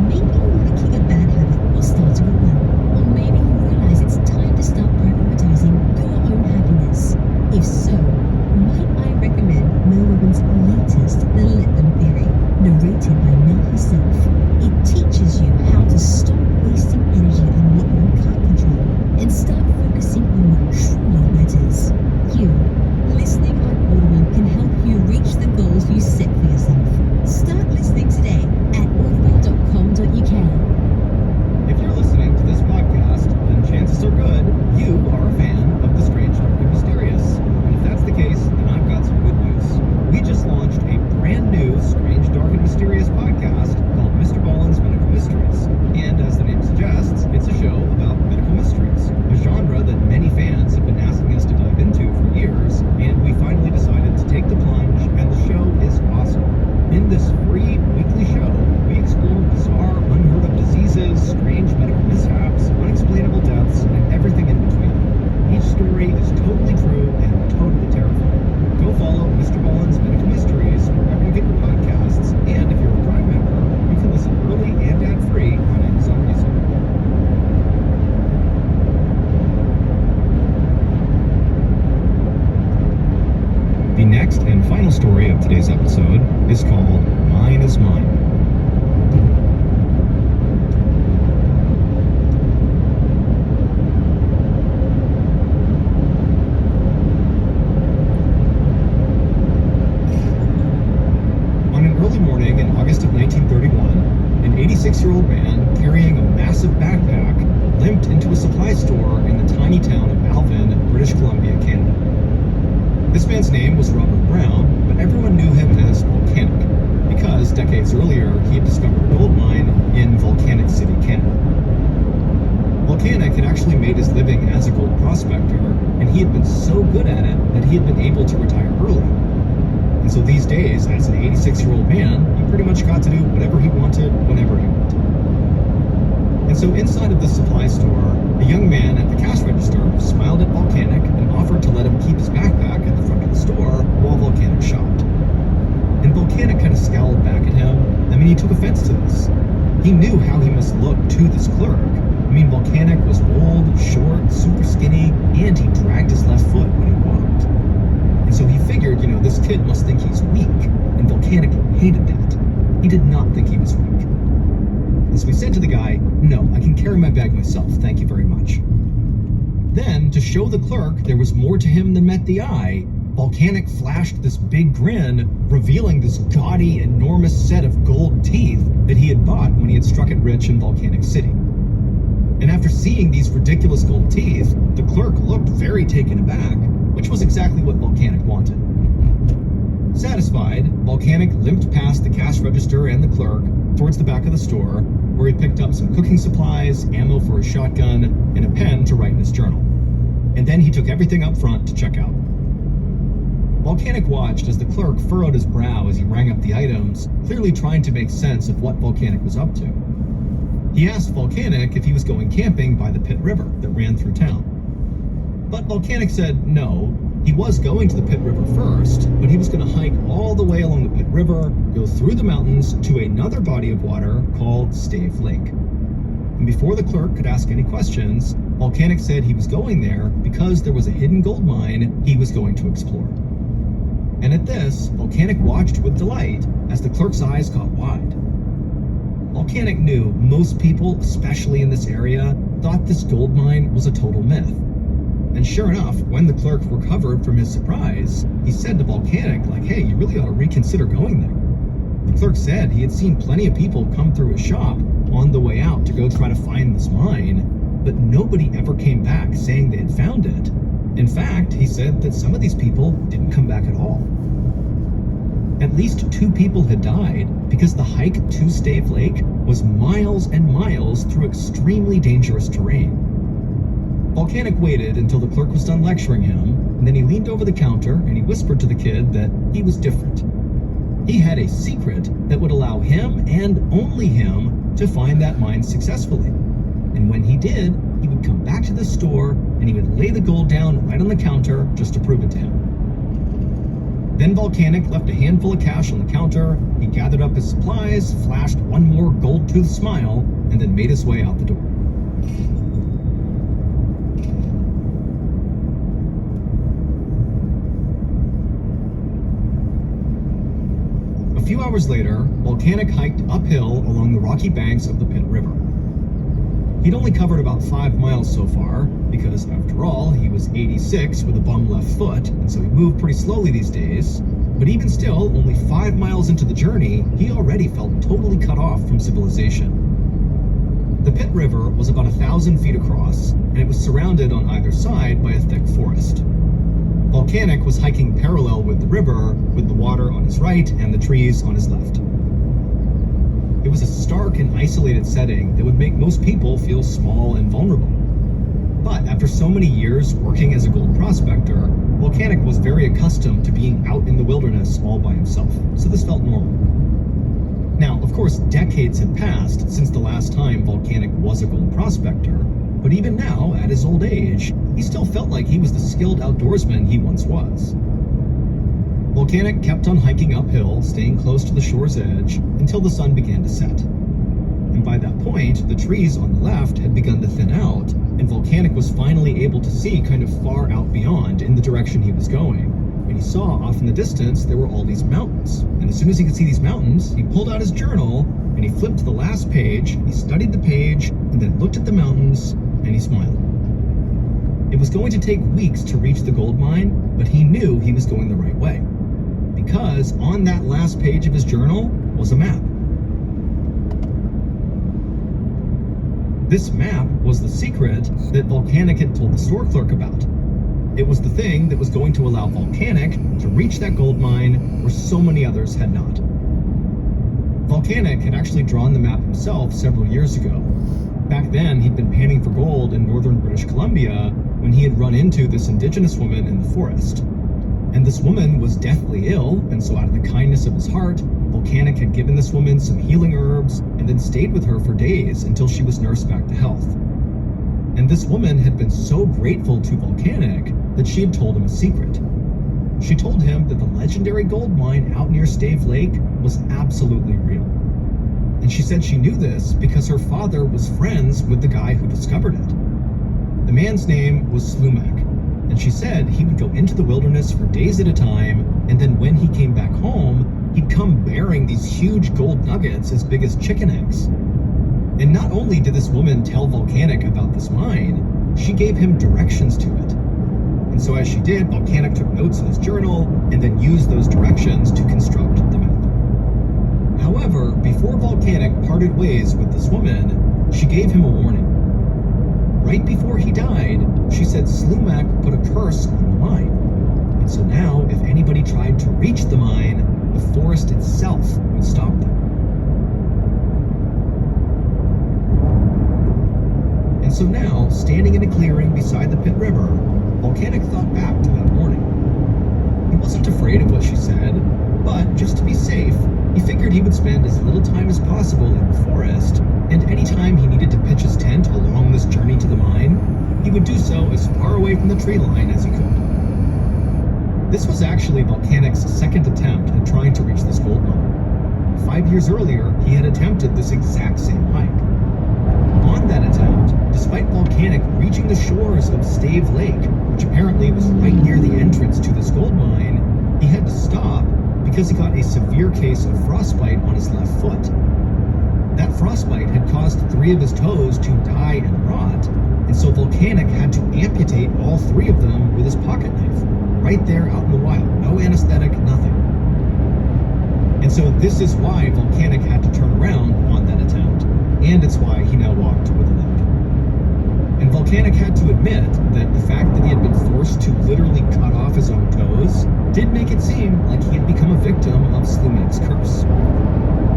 Maybe you want to kick a bad habit or start a good one. Or maybe you realize it's time to start prioritizing your own happiness. If so, might I recommend Mel Robbins' latest The Let Them Theory, narrated by Mel herself. It teaches you how to stop wasting energy on what you can't control and start focusing on what truly matters. You, listening on Audible, can help you reach the goals you set for yourself. Start listening today at audible.com.uk. If you're listening to this podcast, then chances are good you are a fan of the strange, dark, and mysterious. And if that's the case, then I've got some good news. We just launched a brand new strange, dark, and mysterious podcast called Mr. Ballen's Medical Mysteries. And as the name suggests, it's a show about medical mysteries, a genre that many fans have been asking us to dive into for years, and we finally decided to take the plunge, and the show is awesome. In this free weekly show, we explore bizarre, unheard of diseases, strange medical mishaps, unexplainable deaths, and everything in between. Each story is totally true and totally terrifying. Go follow Mr. Ballen's Medical Mysteries wherever you get your podcasts, and if you're a Prime member, you can listen early and ad-free on Amazon Music. The next and final story of today's episode is called Mine is Mine. On an early morning in August of 1931, an 86-year-old man carrying a massive backpack limped into a supply store in the tiny town of Alvin, British Columbia, Canada. This man's name was Robert Brown, but everyone knew him as Volcanic, because decades earlier he had discovered a gold mine in Volcanic City, Canada. Volcanic had actually made his living as a gold prospector, and he had been so good at it that he had been able to retire early. And so these days, as an 86-year-old man, he pretty much got to do whatever he wanted, whenever he wanted. And so inside of the supply store, a young man at the cash register smiled at Volcanic and offered to let him keep his backpack at the front of the store while Volcanic shopped. And Volcanic kind of scowled back at him. I mean, he took offense to this. He knew how he must look to this clerk. I mean, Volcanic was old, short, super skinny, and he dragged his left foot when he walked. And so he figured, this kid must think he's weak, and Volcanic hated that. He did not think he was weak. And so he said to the guy, "No, I can carry my bag myself, thank you very much." Then, to show the clerk there was more to him than met the eye, Volcanic flashed this big grin, revealing this gaudy, enormous set of gold teeth that he had bought when he had struck it rich in Volcanic City. And after seeing these ridiculous gold teeth, the clerk looked very taken aback, which was exactly what Volcanic wanted. Satisfied, Volcanic limped past the cash register and the clerk towards the back of the store, where he picked up some cooking supplies, ammo for his shotgun, and a pen to write in his journal. And then he took everything up front to check out. Volcanic watched as the clerk furrowed his brow as he rang up the items, clearly trying to make sense of what Volcanic was up to. He asked Volcanic if he was going camping by the Pit River that ran through town. But Volcanic said no, he was going to the Pit River first, but he was going to hike all the way along the Pit River, go through the mountains to another body of water called Stave Lake. And before the clerk could ask any questions, Volcanic said he was going there because there was a hidden gold mine he was going to explore. And at this, Volcanic watched with delight as the clerk's eyes got wide. Volcanic knew most people, especially in this area, thought this gold mine was a total myth. And sure enough, when the clerk recovered from his surprise, he said to Volcanic, "Hey, you really ought to reconsider going there." The clerk said he had seen plenty of people come through his shop on the way out to go try to find this mine, but nobody ever came back saying they had found it. In fact, he said that some of these people didn't come back at all. At least 2 people had died because the hike to Stave Lake was miles and miles through extremely dangerous terrain. Volcanic waited until the clerk was done lecturing him, and then he leaned over the counter and he whispered to the kid that he was different. He had a secret that would allow him, and only him, to find that mine successfully. And when he did, he would come back to the store and he would lay the gold down right on the counter just to prove it to him. Then Volcanic left a handful of cash on the counter, he gathered up his supplies, flashed one more gold-toothed smile, and then made his way out the door. A few hours later, Volcanic hiked uphill along the rocky banks of the Pit River. He'd only covered about 5 miles so far, because after all, he was 86 with a bum left foot, and so he moved pretty slowly these days. But even still, only 5 miles into the journey, he already felt totally cut off from civilization. The Pit River was about 1,000 feet across, and it was surrounded on either side by a thick forest. Volcanic was hiking parallel with the river, with the water on his right and the trees on his left. It was a stark and isolated setting that would make most people feel small and vulnerable. But after so many years working as a gold prospector, Volcanic was very accustomed to being out in the wilderness all by himself, so this felt normal. Now, of course, decades had passed since the last time Volcanic was a gold prospector, but even now, at his old age, he still felt like he was the skilled outdoorsman he once was. Volcanic kept on hiking uphill, staying close to the shore's edge, until the sun began to set. And by that point, the trees on the left had begun to thin out, and Volcanic was finally able to see kind of far out beyond in the direction he was going. And he saw off in the distance there were all these mountains. And as soon as he could see these mountains, he pulled out his journal, and he flipped to the last page, he studied the page, and then looked at the mountains, and he smiled. It was going to take weeks to reach the gold mine, but he knew he was going the right way. Because on that last page of his journal was a map. This map was the secret that Volcanic had told the store clerk about. It was the thing that was going to allow Volcanic to reach that gold mine where so many others had not. Volcanic had actually drawn the map himself several years ago. Back then, he'd been panning for gold in northern British Columbia when he had run into this indigenous woman in the forest. And this woman was deathly ill, and so out of the kindness of his heart, Volcanic had given this woman some healing herbs and then stayed with her for days until she was nursed back to health. And this woman had been so grateful to Volcanic that she had told him a secret. She told him that the legendary gold mine out near Stave Lake was absolutely real. And she said she knew this because her father was friends with the guy who discovered it. The man's name was Slumac, and she said he would go into the wilderness for days at a time, and then when he came back home, he'd come bearing these huge gold nuggets as big as chicken eggs. And not only did this woman tell Volcanic about this mine, she gave him directions to it. And so as she did, Volcanic took notes in his journal and then used those directions to construct the map. However, before Volcanic parted ways with this woman, she gave him a warning. Right before he died, she said Slumac put a curse on the mine. And so now, if anybody tried to reach the mine, the forest itself would stop them. And so now, standing in a clearing beside the Pit River, Volcanic thought back to that warning. He wasn't afraid of what she said, but just to be safe, he figured he would spend as little time as possible in the forest, and anytime he needed to pitch his tent along this journey to the mine, he would do so as far away from the tree line as he could. This was actually Volcanic's second attempt at trying to reach this gold mine. 5 years earlier, he had attempted this exact same hike. On that attempt, despite Volcanic reaching the shores of Stave Lake, which apparently was right near the entrance to this gold mine, he had to stop because he got a severe case of frostbite on his left foot. That frostbite had caused 3 of his toes to die and rot, and so Volcanic had to amputate all 3 of them with his pocket knife, right there out in the wild. No anesthetic, nothing. And so this is why Volcanic had to turn around on that attempt, and it's why he now walked with a limp. And Volcanic had to admit that the fact that he had been forced to literally cut off his own toes did make it seem like he had become a victim of Slumac's curse.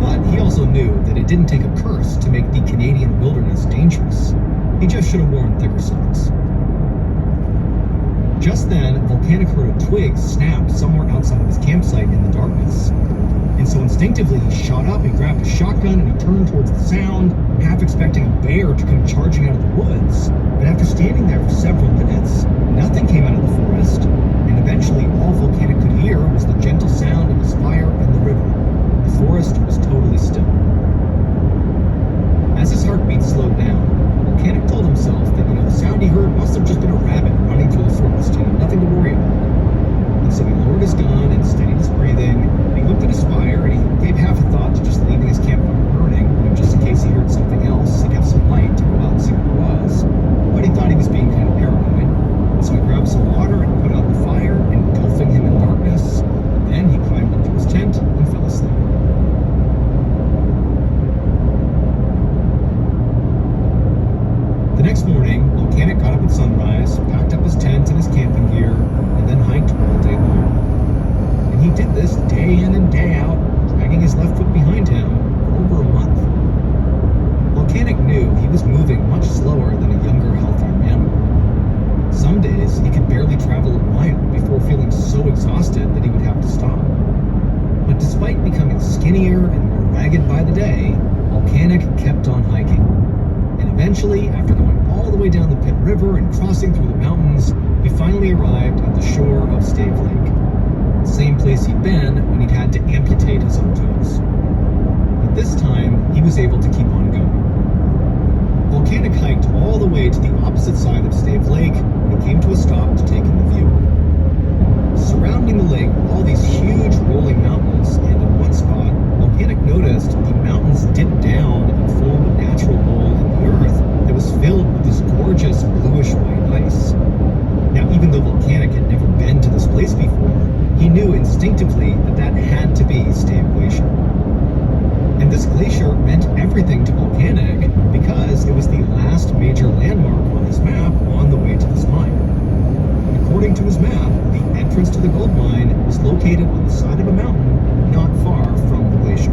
But he also knew that it didn't take a curse to make the Canadian wilderness dangerous. He just should have worn thicker socks. Just then, Volcanic heard a twig snap somewhere outside of his campsite in the darkness. And so instinctively he shot up, he grabbed a shotgun, and he turned towards the sound, half expecting a bear to come charging out of the woods. But after standing there for several minutes, nothing came out of the forest, and eventually all Volcanic could hear was the gentle sound of his fire and the river. The forest was totally still. As his heartbeat slowed down, Volcanic told himself that, the sound he heard must have just been a rabbit running through the forest, nothing to worry about. And so he lowered his gun and steadied his breathing, and he looked at his fire, and he gave half a thought to just leaving his campfire burning, just in case he heard something else, he'd have some light to go out and see what it was. But he thought he was being kind of paranoid, and so he grabbed some water and put out the fire, engulfing him in darkness. Then he climbed into his tent and fell asleep. The next morning, Volcanic got up at sunrise, packed up his tent and his camping gear, and then hiked all day long. And he did this day in and day out, dragging his left foot behind him for over a month. Volcanic knew he was moving much slower than a younger, healthier man would. Some days, he could barely travel a mile before feeling so exhausted that he would have to stop. But despite becoming skinnier and more ragged by the day, Volcanic kept on hiking. And eventually, after going all the way down the Pit River and crossing through the mountains, he finally arrived at the shore of Stave Lake. The same place he'd been when he'd had to amputate his own toes. But this time, he was able to keep on going. Volcanic hiked all the way to the opposite side of Stave Lake when he came to a stop to take in the view. Surrounding the lake were all these huge rolling mountains, and in one spot, Volcanic noticed the mountains dipped down and formed a natural bowl in the earth that was filled with this gorgeous bluish-white ice. Now, even though Volcanic had never been to this place before, he knew instinctively that that had to be Stave Glacier. And this glacier meant everything to Volcanic because it was the last major landmark on his map on the way to this mine. According to his map, the entrance to the gold mine was located on the side of a mountain not far from the glacier.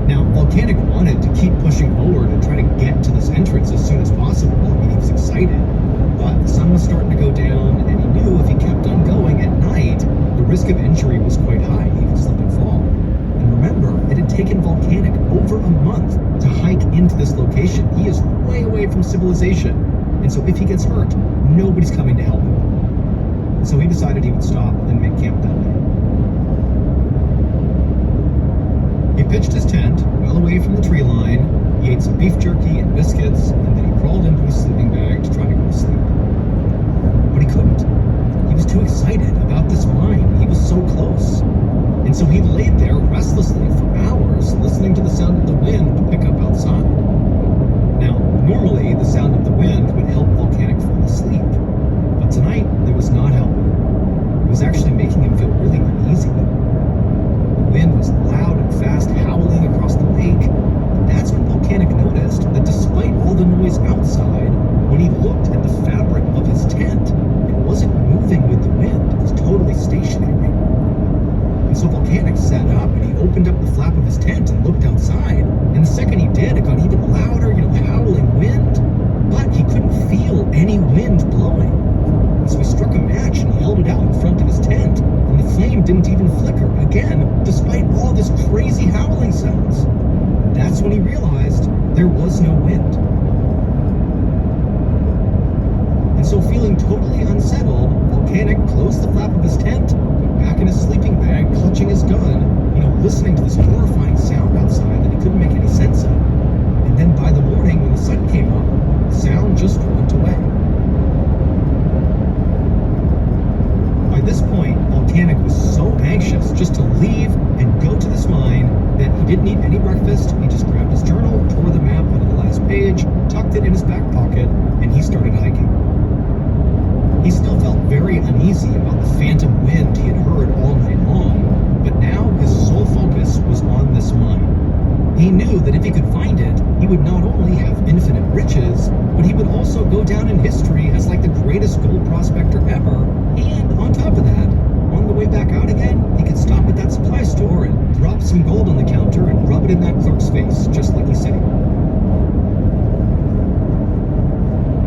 Now, Volcanic wanted to keep pushing forward and try to get to this entrance as soon as possible. I mean, he was excited, but the sun was starting to go down, and he knew if he kept on going at night, risk of injury was quite high. He could slip and fall. And remember, it had taken Volcanic over a month to hike into this location. He is way away from civilization. And so if he gets hurt, nobody's coming to help him. And so he decided he would stop and make camp that night. He pitched his tent well away from the tree line. He ate some beef jerky and biscuits, and then he crawled into his sleeping bag to try to go to sleep. But he couldn't. He was too excited about this mine. He was so close. And so he laid there restlessly for hours, listening to the sound of the wind pick up outside. Now, normally the sound of the wind would help Volcanic fall asleep. But tonight, it was not helping. It was actually making him feel really uneasy. The wind was loud and fast, howling across the lake. And that's when Volcanic noticed that despite all the noise outside, when he looked at the fabric of his tent, it wasn't moving with the wind. It was totally stationary. And so Volcanic sat up and he opened up the flap of his tent and looked outside. And the second he did, it got even louder, howling wind. But he couldn't feel any wind blowing. And so he struck a match and held it out in front of his tent. And the flame didn't even flicker, again, despite all this crazy howling sounds. That's when he realized there was no wind. And so feeling totally unsettled, Volcanic closed the flap of his tent, got back in his sleeping bag, clutching his gun, listening to this horrifying sound outside that he couldn't make any sense of. And then by the morning, when the sun came up, the sound just went away. By this point, Volcanic was so anxious just to leave and go to this mine that he didn't eat any breakfast. He just grabbed his journal, tore the map out of the last page, tucked it in his back pocket, and he started hiking. He still felt very uneasy about the phantom wind he had heard all night long, but now his sole focus was on this mine. He knew that if he could find it, he would not only have infinite riches, but he would also go down in history as like the greatest gold prospector ever. And on top of that, on the way back out again, he could stop at that supply store and drop some gold on the counter and rub it in that clerk's face, just like he said he would.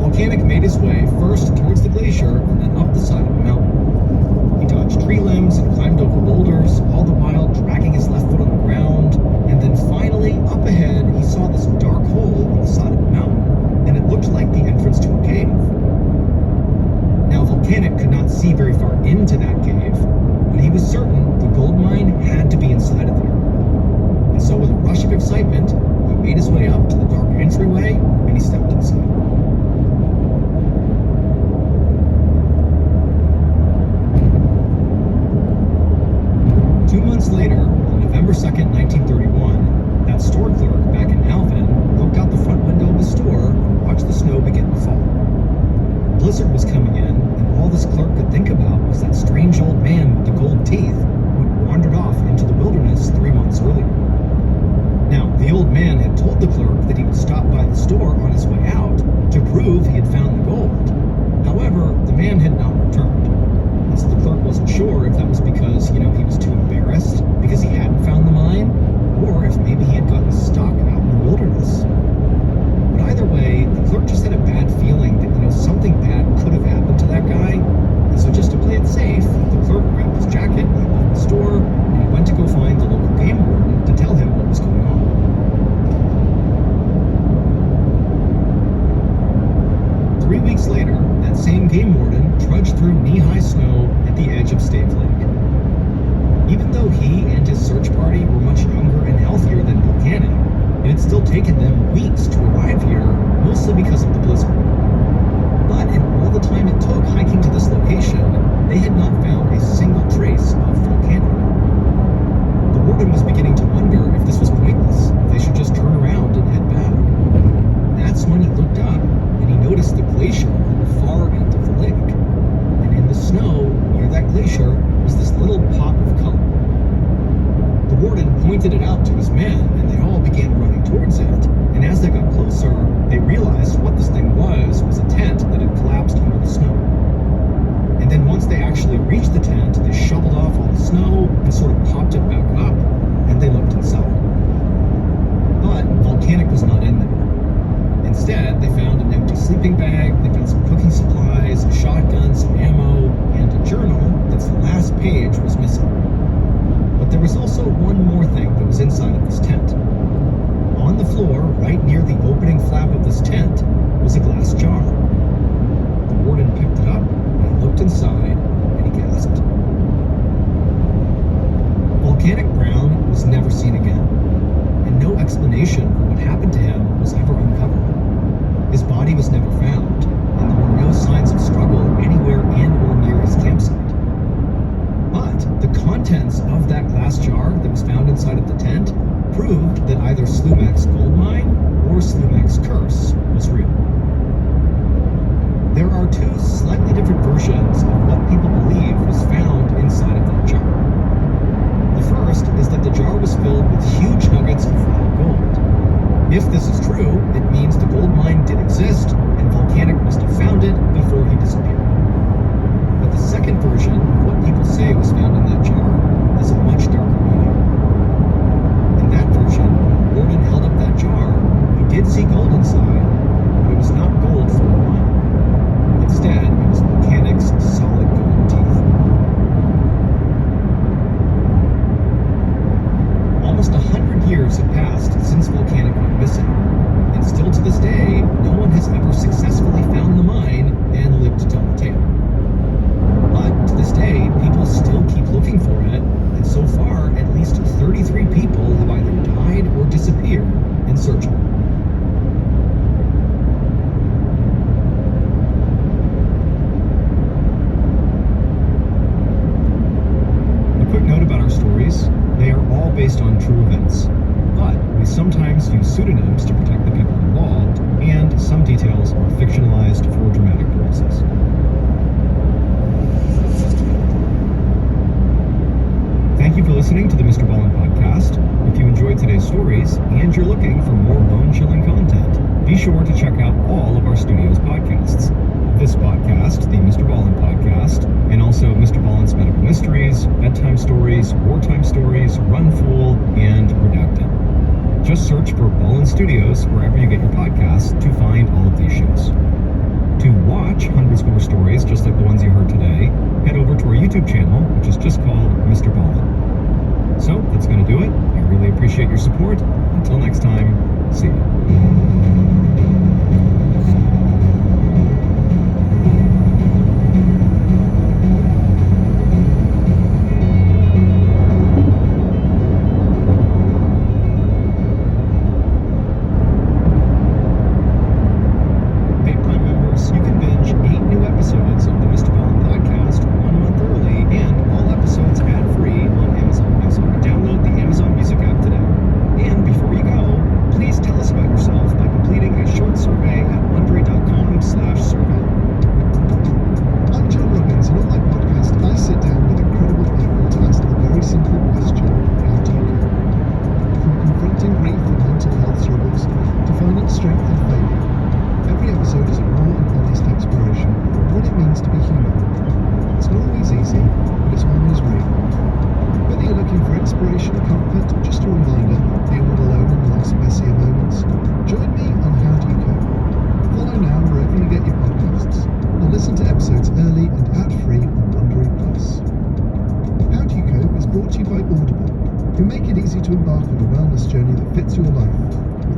Volcanic made his way first towards the glacier and then up the side of a mountain. He dodged tree limbs and climbed over boulders, all the while dragging his left foot on the ground, and then finally, up ahead, he saw this dark hole on the side of the mountain, and it looked like the entrance to a cave. Now, Volcanic could not see very far into that cave, but he was certain the gold mine had to be inside of there. And so with a rush of excitement, he made his way up to the dark entryway, and he stepped inside. Later, on November 2nd, 1931, that store clerk back in Alvin looked out the front window of his store and watched the snow begin to fall. A blizzard was coming in, and all this clerk could think about was that strange old man with the gold teeth who had wandered off into the wilderness 3 months earlier. Now, the old man had told the clerk that he would stop by the store on his way out to prove he had found the gold. However, the man had not returned. And so the clerk wasn't sure if that was because, he was too embarrassed because he hadn't found the mine, or if maybe he had gotten stuck out in the wilderness. But either way, the clerk just had a bad feeling that, something bad could have happened to that guy. And so just to play it safe, the clerk grabbed his jacket, he left the store, and he went to go find the local game warden to tell him what was going on. 3 weeks later, that same game warden trudged through knee-high snow at the edge of Stave Lake. Even though he and his search party were much younger and healthier than Volcanic, it had still taken them weeks to arrive here, mostly because of the blizzard. But in all the time it took hiking to this location, they had not found a single trace of Volcanic. The warden was beginning to wonder if this was pointless, if they should just turn around and head back. That's when he looked up and he noticed the glacier on the far end of the lake. And in the snow near that glacier was this little pop of color. The warden pointed it out to his men, and they all began running towards it. And as they got closer, they realized what this thing was a tent that had collapsed under the snow. And then once they actually reached the tent, they shoveled off all the snow and sort of popped it back up, and they looked inside. But Volcanic was not in there. Instead, they found an empty sleeping bag, they found some cooking supplies, a shotgun, some ammo, and a journal that's the last page cage was missing. But there was also one more thing that was inside of this tent. On the floor, right near the opening flap of this tent, was a glass jar. The warden picked it up, and looked inside, and he gasped. Volcanic Brown was never seen again, and no explanation for what happened to him was ever uncovered. His body was never found, and there were no signs of struggle anywhere in or near his campsite. But the contents of that glass jar that was found inside of the tent proved that either Slumac's gold mine or Slumac's curse was real. There are two slightly different versions of what people believe was found inside of that jar. The first is that the jar was filled with huge nuggets of raw gold. If this is true, it means the gold mine did exist, and Volcanic must have found it before he disappeared. But the second version of what people say was found in that jar is a much darker meaning. In that version, Warden held up that jar. He did see gold inside, but it was not gold from the mine. Instead, it was Volcanic's solid gold teeth. Almost 100 years have passed since Volcanic went missing, and still to this day, no one has ever successfully found the mine and lived to tell the tale. But to this day, people still keep looking for it, and so far, at least 33 people have either died or disappeared in search of it. A quick note about our stories: they are all based on true events, but we sometimes use pseudonyms to protect the people involved, and some details are fictionalized for dramatic purposes. Thank you for listening to the Mr. Ballin podcast. If you enjoyed today's stories and you're looking for more bone-chilling content, be sure to check out all of our studio's podcasts. This podcast, the Mr. Ballin podcast, and also Mr. Ballin's Medical Mysteries, Bedtime Stories, Wartime Stories, Run Fool, and Redacted. Just search for Ballin Studios wherever you get your podcasts to find all of these shows. To watch hundreds more stories just like the ones you heard today, head over to our YouTube channel, which is just called Mr. Ballin. So, that's going to do it. I really appreciate your support. Until next time, see you.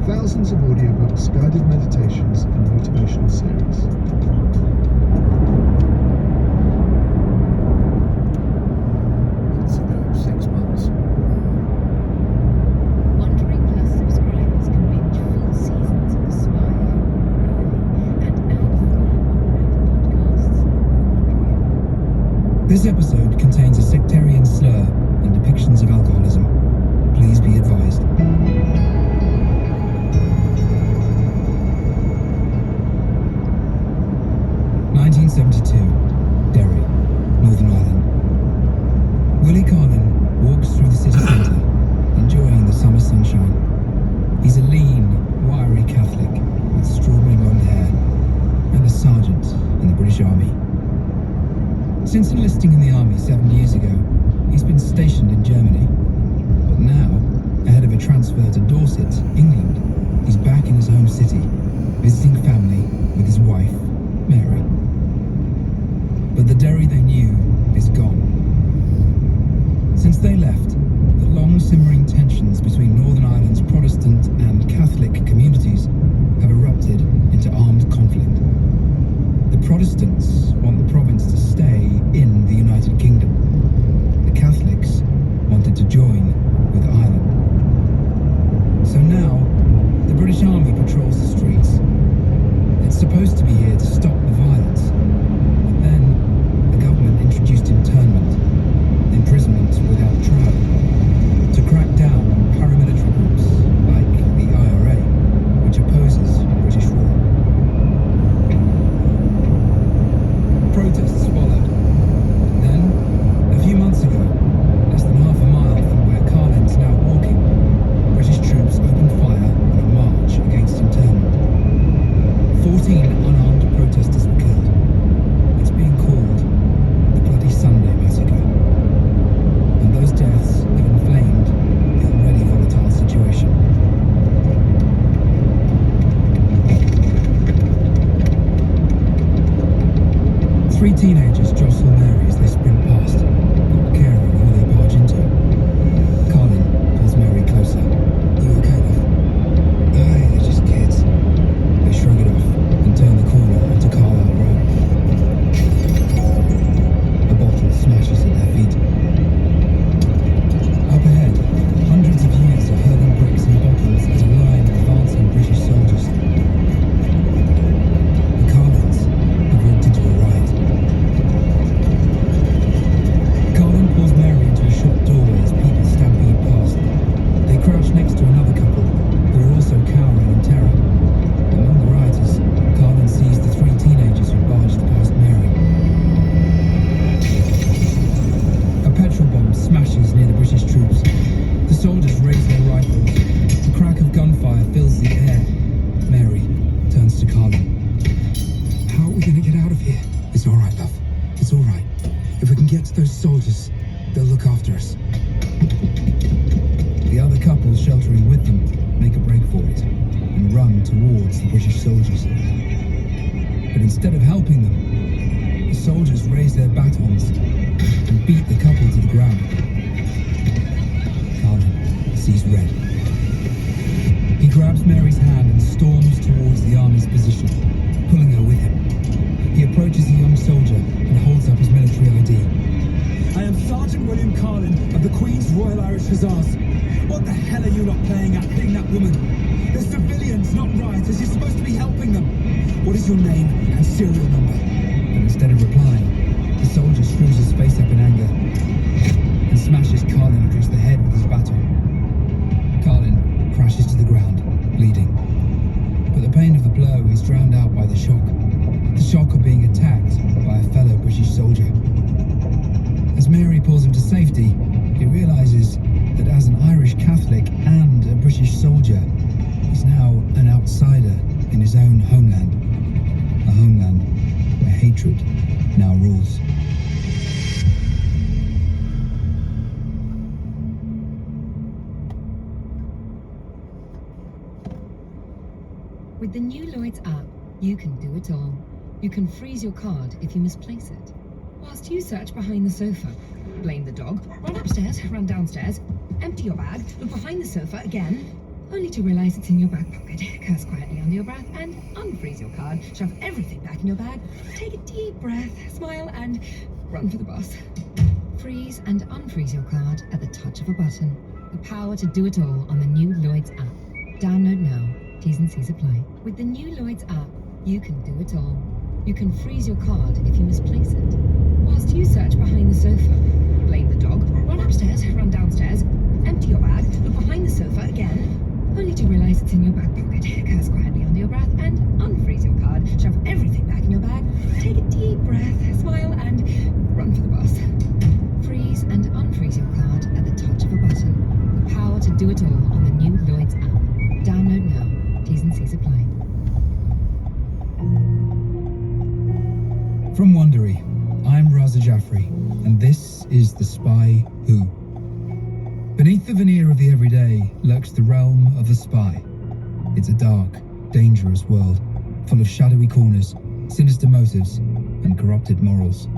Thousands of audiobooks, guided meditations, and motivational series. It's about 6 months. Wondering Plus subscribers can binge full seasons of The Spy early and ad-free on podcasts. This episode contains a sectarian slur and depictions of alcoholism. Please be advised. 1972, Derry, Northern Ireland. Willie Carlin walks through the city centre, enjoying the summer sunshine. He's a lean, wiry Catholic with strawberry blonde hair and a sergeant in the British Army. Since enlisting in the army, soldiers. But instead of helping them, the soldiers raised their batons and beat the couple to the ground. Carlin sees red. He grabs Mary's hand and storms towards the army's position, pulling her with him. He approaches the young soldier and holds up his military ID. I am Sergeant William Carlin of the Queen's Royal Irish Hussars. What the hell are you not playing at, hitting that woman? They're civilians, not rioters. You're supposed to be helping them. What is your name and serial number? And instead of replying, the soldier screws his face up in anger and smashes Carlin across the head with his baton. Carlin crashes to the ground, bleeding. But the pain of the blow is drowned out by the shock of being attacked by a fellow British soldier. As Mary pulls him to safety, he realizes that as an Irish Catholic and a British soldier, he's now an outsider in his own homeland. A homeland where hatred now rules. With the new Lloyds app, you can do it all. You can freeze your card if you misplace it. Whilst you search behind the sofa, blame the dog, run upstairs, run downstairs, empty your bag, look behind the sofa again, only to realise it's in your back pocket, curse quietly under your breath, and unfreeze your card, shove everything back in your bag, take a deep breath, smile, and run for the bus. Freeze and unfreeze your card at the touch of a button. The power to do it all on the new Lloyds app. Download now. T's and C's apply. With the new Lloyds app, you can do it all. You can freeze your card if you misplace it. Whilst you search behind the sofa, blame the dog, run upstairs, run downstairs, empty your bag, look behind the sofa again, only to realise it's in your back pocket, curse quietly under your breath, and unfreeze your card, shove everything back in your bag, take a deep breath, smile, and run for the bus. Freeze and unfreeze your card at the touch of a button. The power to do it all on the new Lloyds app. Download now. T's and C's apply. From Wondery, I'm Raza Jaffrey, and this is The Spy Who. Beneath the veneer of the everyday lurks the realm of the spy. It's a dark, dangerous world, full of shadowy corners, sinister motives, and corrupted morals.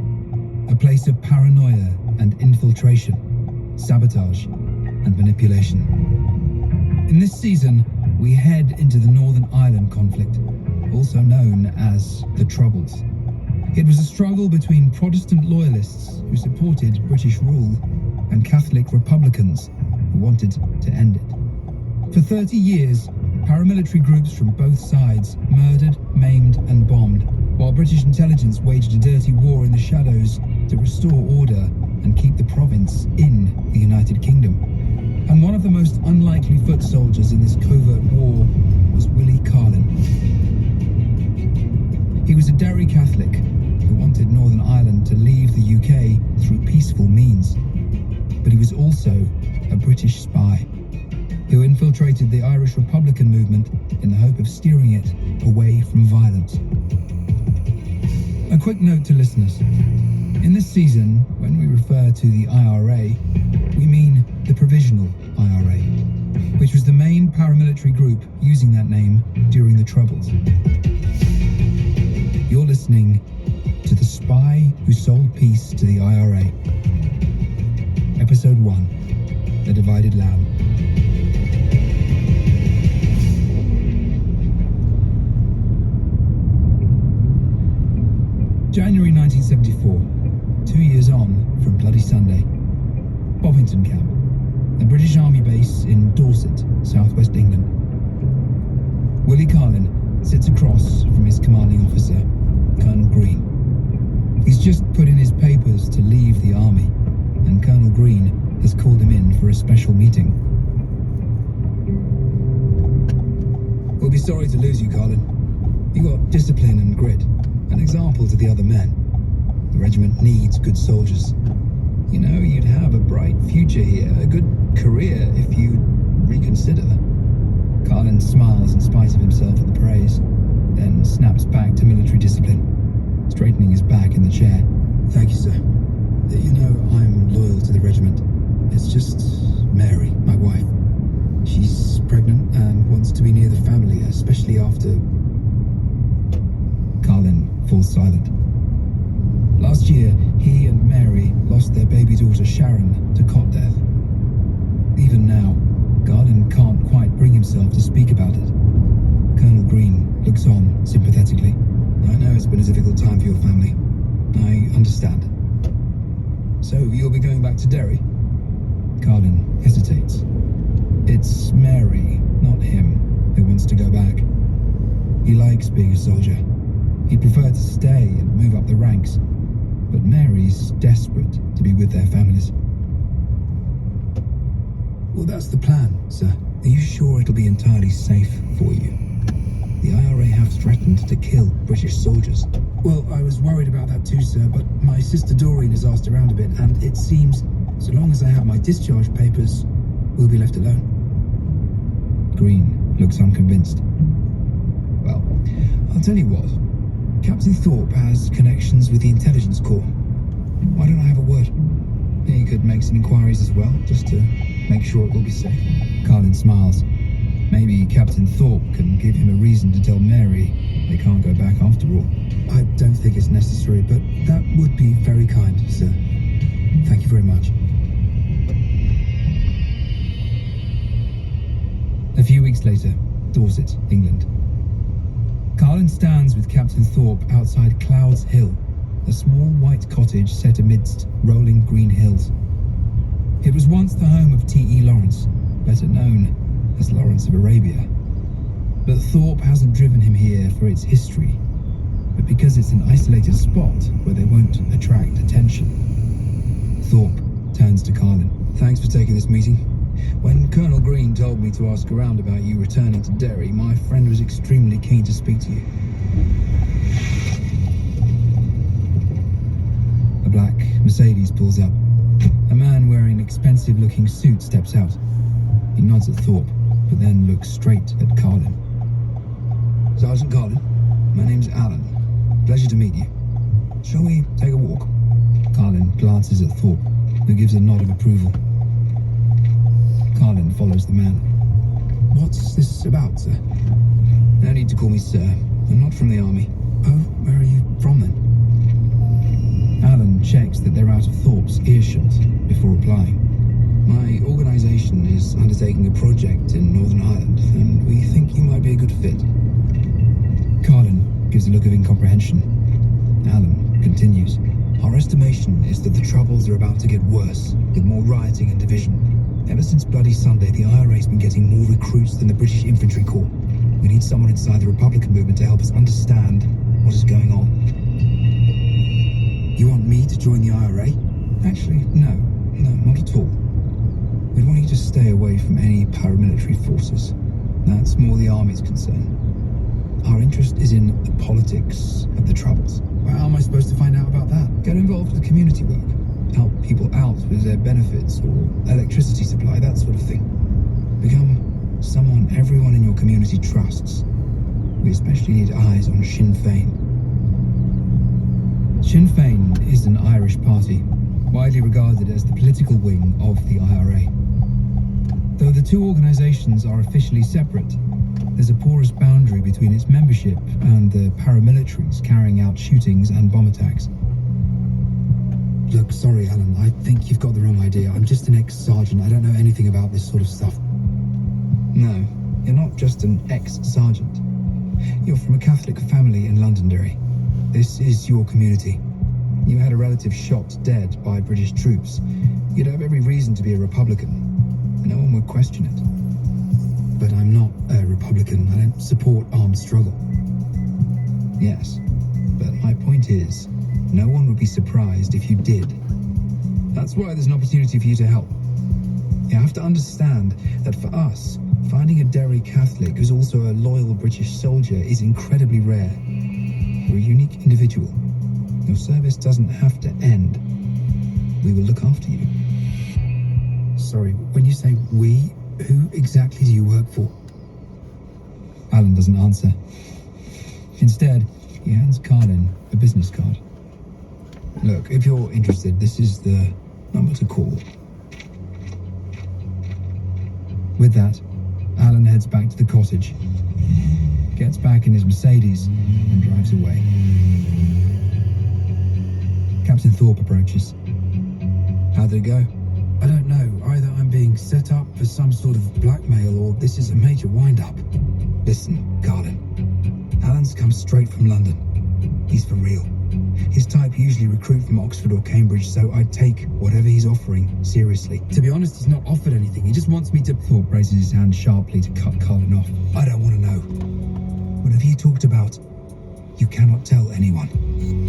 A place of paranoia and infiltration, sabotage and manipulation. In this season, we head into the Northern Ireland conflict, also known as the Troubles. It was a struggle between Protestant loyalists who supported British rule and Catholic Republicans who wanted to end it. For 30 years, paramilitary groups from both sides murdered, maimed, and bombed, while British intelligence waged a dirty war in the shadows to restore order and keep the province in the United Kingdom. And one of the most unlikely foot soldiers in this covert war was Willie Carlin. He was a Derry Catholic who wanted Northern Ireland to leave the UK through peaceful means. But he was also a British spy who infiltrated the Irish Republican movement in the hope of steering it away from violence. A quick note to listeners. In this season, when we refer to the IRA, we mean the Provisional IRA, which was the main paramilitary group using that name during the Troubles. You're listening to The Spy Who Sold Peace to the IRA. Episode 1, The Divided Lamb. January 1974, 2 years on from Bloody Sunday. Bovington Camp, a British Army base in Dorset, southwest England. Willie Carlin sits across from his commanding officer, Colonel Green. He's just put in his papers to leave the army, and Colonel Green has called him in for a special meeting. We'll be sorry to lose you, Carlin. You got discipline and grit, an example to the other men. The regiment needs good soldiers. You know, you'd have a bright future here, a good career if you'd reconsider. Carlin smiles in spite of himself at the praise, then snaps back to military discipline, straightening his back in the chair. Thank you, sir. You know, I'm loyal to the regiment. It's just Mary, my wife. She's pregnant and wants to be near the family, especially after Baron to cot death. Even now, Garland can't quite bring himself to speak about it. Colonel Green looks on sympathetically. I know it's been a difficult time for your family. I understand. So you'll be going back to Derry? Carlin hesitates. It's Mary, not him, who wants to go back. He likes being a soldier. He'd prefer to stay and move up the ranks. But Mary's desperate to be with their families. Well, that's the plan, sir. Are you sure it'll be entirely safe for you? The IRA have threatened to kill British soldiers. Well, I was worried about that too, sir, but my sister Doreen has asked around a bit, and it seems, so long as I have my discharge papers, we'll be left alone. Green looks unconvinced. Well, I'll tell you what. Captain Thorpe has connections with the intelligence corps. Why don't I have a word? He could make some inquiries as well, just to make sure it will be safe. Carlin smiles. Maybe Captain Thorpe can give him a reason to tell Mary they can't go back after all. I don't think it's necessary, but that would be very kind, sir. Thank you very much. A few weeks later, Dorset, England. Carlin stands with Captain Thorpe outside Clouds Hill, a small white cottage set amidst rolling green hills. It was once the home of T.E. Lawrence, better known as Lawrence of Arabia. But Thorpe hasn't driven him here for its history, but because it's an isolated spot where they won't attract attention. Thorpe turns to Carlin. Thanks for taking this meeting. When Colonel Green told me to ask around about you returning to Derry, my friend was extremely keen to speak to you. A black Mercedes pulls up. A man wearing an expensive-looking suit steps out. He nods at Thorpe, but then looks straight at Carlin. Sergeant Carlin, my name's Alan. Pleasure to meet you. Shall we take a walk? Carlin glances at Thorpe, who gives a nod of approval. Carlin follows the man. What's this about, sir? No need to call me sir. I'm not from the army. Oh, where are you from then? Alan checks that they're out of Thorpe's earshot before replying. My organisation is undertaking a project in Northern Ireland, and we think you might be a good fit. Carlin gives a look of incomprehension. Alan continues. Our estimation is that the troubles are about to get worse, with more rioting and division. Ever since Bloody Sunday, the IRA's been getting more recruits than the British Infantry Corps. We need someone inside the Republican movement to help us understand what is going on. You want me to join the IRA? Actually, no, not at all. We'd want you to stay away from any paramilitary forces. That's more the Army's concern. Our interest is in the politics of the Troubles. Well, how am I supposed to find out about that? Get involved with community work. Help people out with their benefits or electricity supply, that sort of thing. Become someone everyone in your community trusts. We especially need eyes on Sinn Féin. Sinn Féin is an Irish party, widely regarded as the political wing of the IRA. Though the two organisations are officially separate, there's a porous boundary between its membership and the paramilitaries carrying out shootings and bomb attacks. Look, sorry, Alan, I think you've got the wrong idea. I'm just an ex-sergeant. I don't know anything about this sort of stuff. No, you're not just an ex-sergeant. You're from a Catholic family in Londonderry. This is your community. You had a relative shot dead by British troops. You'd have every reason to be a Republican. No one would question it. But I'm not a Republican. I don't support armed struggle. Yes, but my point is, no one would be surprised if you did. That's why there's an opportunity for you to help. You have to understand that for us, finding a Derry Catholic who's also a loyal British soldier is incredibly rare. You're a unique individual. Your service doesn't have to end. We will look after you. Sorry, when you say we, who exactly do you work for? Alan doesn't answer. Instead, he hands Carlin a business card. Look, if you're interested, this is the number to call. With that, Alan heads back to the cottage, gets back in his Mercedes, and drives away. Captain Thorpe approaches. How did it go? I don't know. Either I'm being set up for some sort of blackmail or this is a major wind-up. Listen, Carlin. Alan's come straight from London. He's for real. His type usually recruit from Oxford or Cambridge, so I'd take whatever he's offering seriously. To be honest, he's not offered anything. He just wants me to... Thorpe raises his hand sharply to cut Carlin off. I don't want to know. Whatever you talked about, you cannot tell anyone.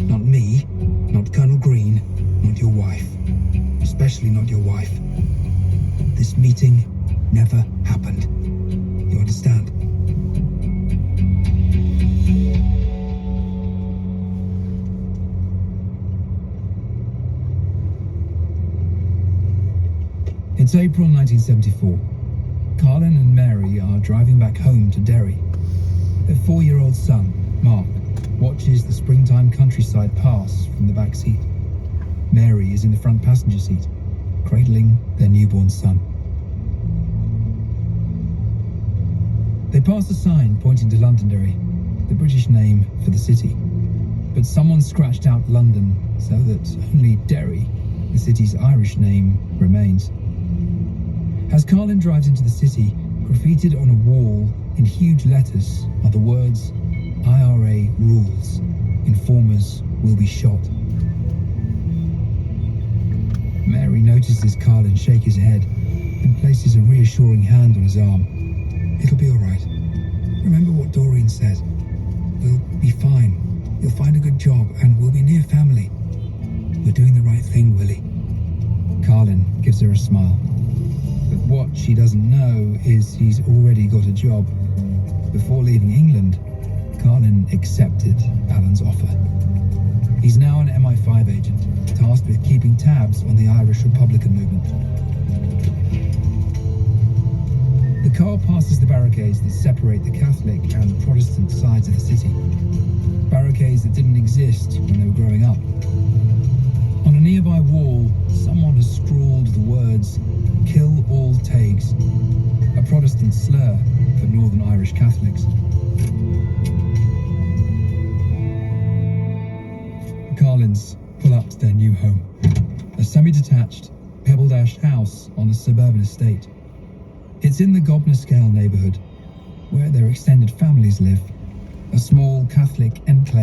Not me, not Colonel Green, not your wife. Especially not your wife. This meeting never happened. You understand? It's April 1974. Carlin and Mary are driving back home to Derry. Their 4-year-old son, Mark, watches the springtime countryside pass from the back seat. Mary is in the front passenger seat, cradling their newborn son. They pass a sign pointing to Londonderry, the British name for the city. But someone scratched out London so that only Derry, the city's Irish name, remains. As Carlin drives into the city, graffitied on a wall in huge letters are the words IRA rules. Informers will be shot. Mary notices Carlin shake his head and places a reassuring hand on his arm. It'll be all right. Remember what Doreen said. We'll be fine. You'll find a good job and we'll be near family. We're doing the right thing, Willie. Carlin gives her a smile. But what she doesn't know is he's already got a job. Before leaving England, Carlin accepted Alan's offer. He's now an MI5 agent, tasked with keeping tabs on the Irish Republican movement. The car passes the barricades that separate the Catholic and Protestant sides of the city. Barricades that didn't exist when they were growing up. On a nearby wall, someone has scrawled the words, "Kill all Taigs," a Protestant slur for Northern Irish Catholics. The Carlins pull up to their new home, a semi-detached, pebble-dashed house on a suburban estate. It's in the Gobner-Scale neighbourhood, where their extended families live, a small Catholic enclave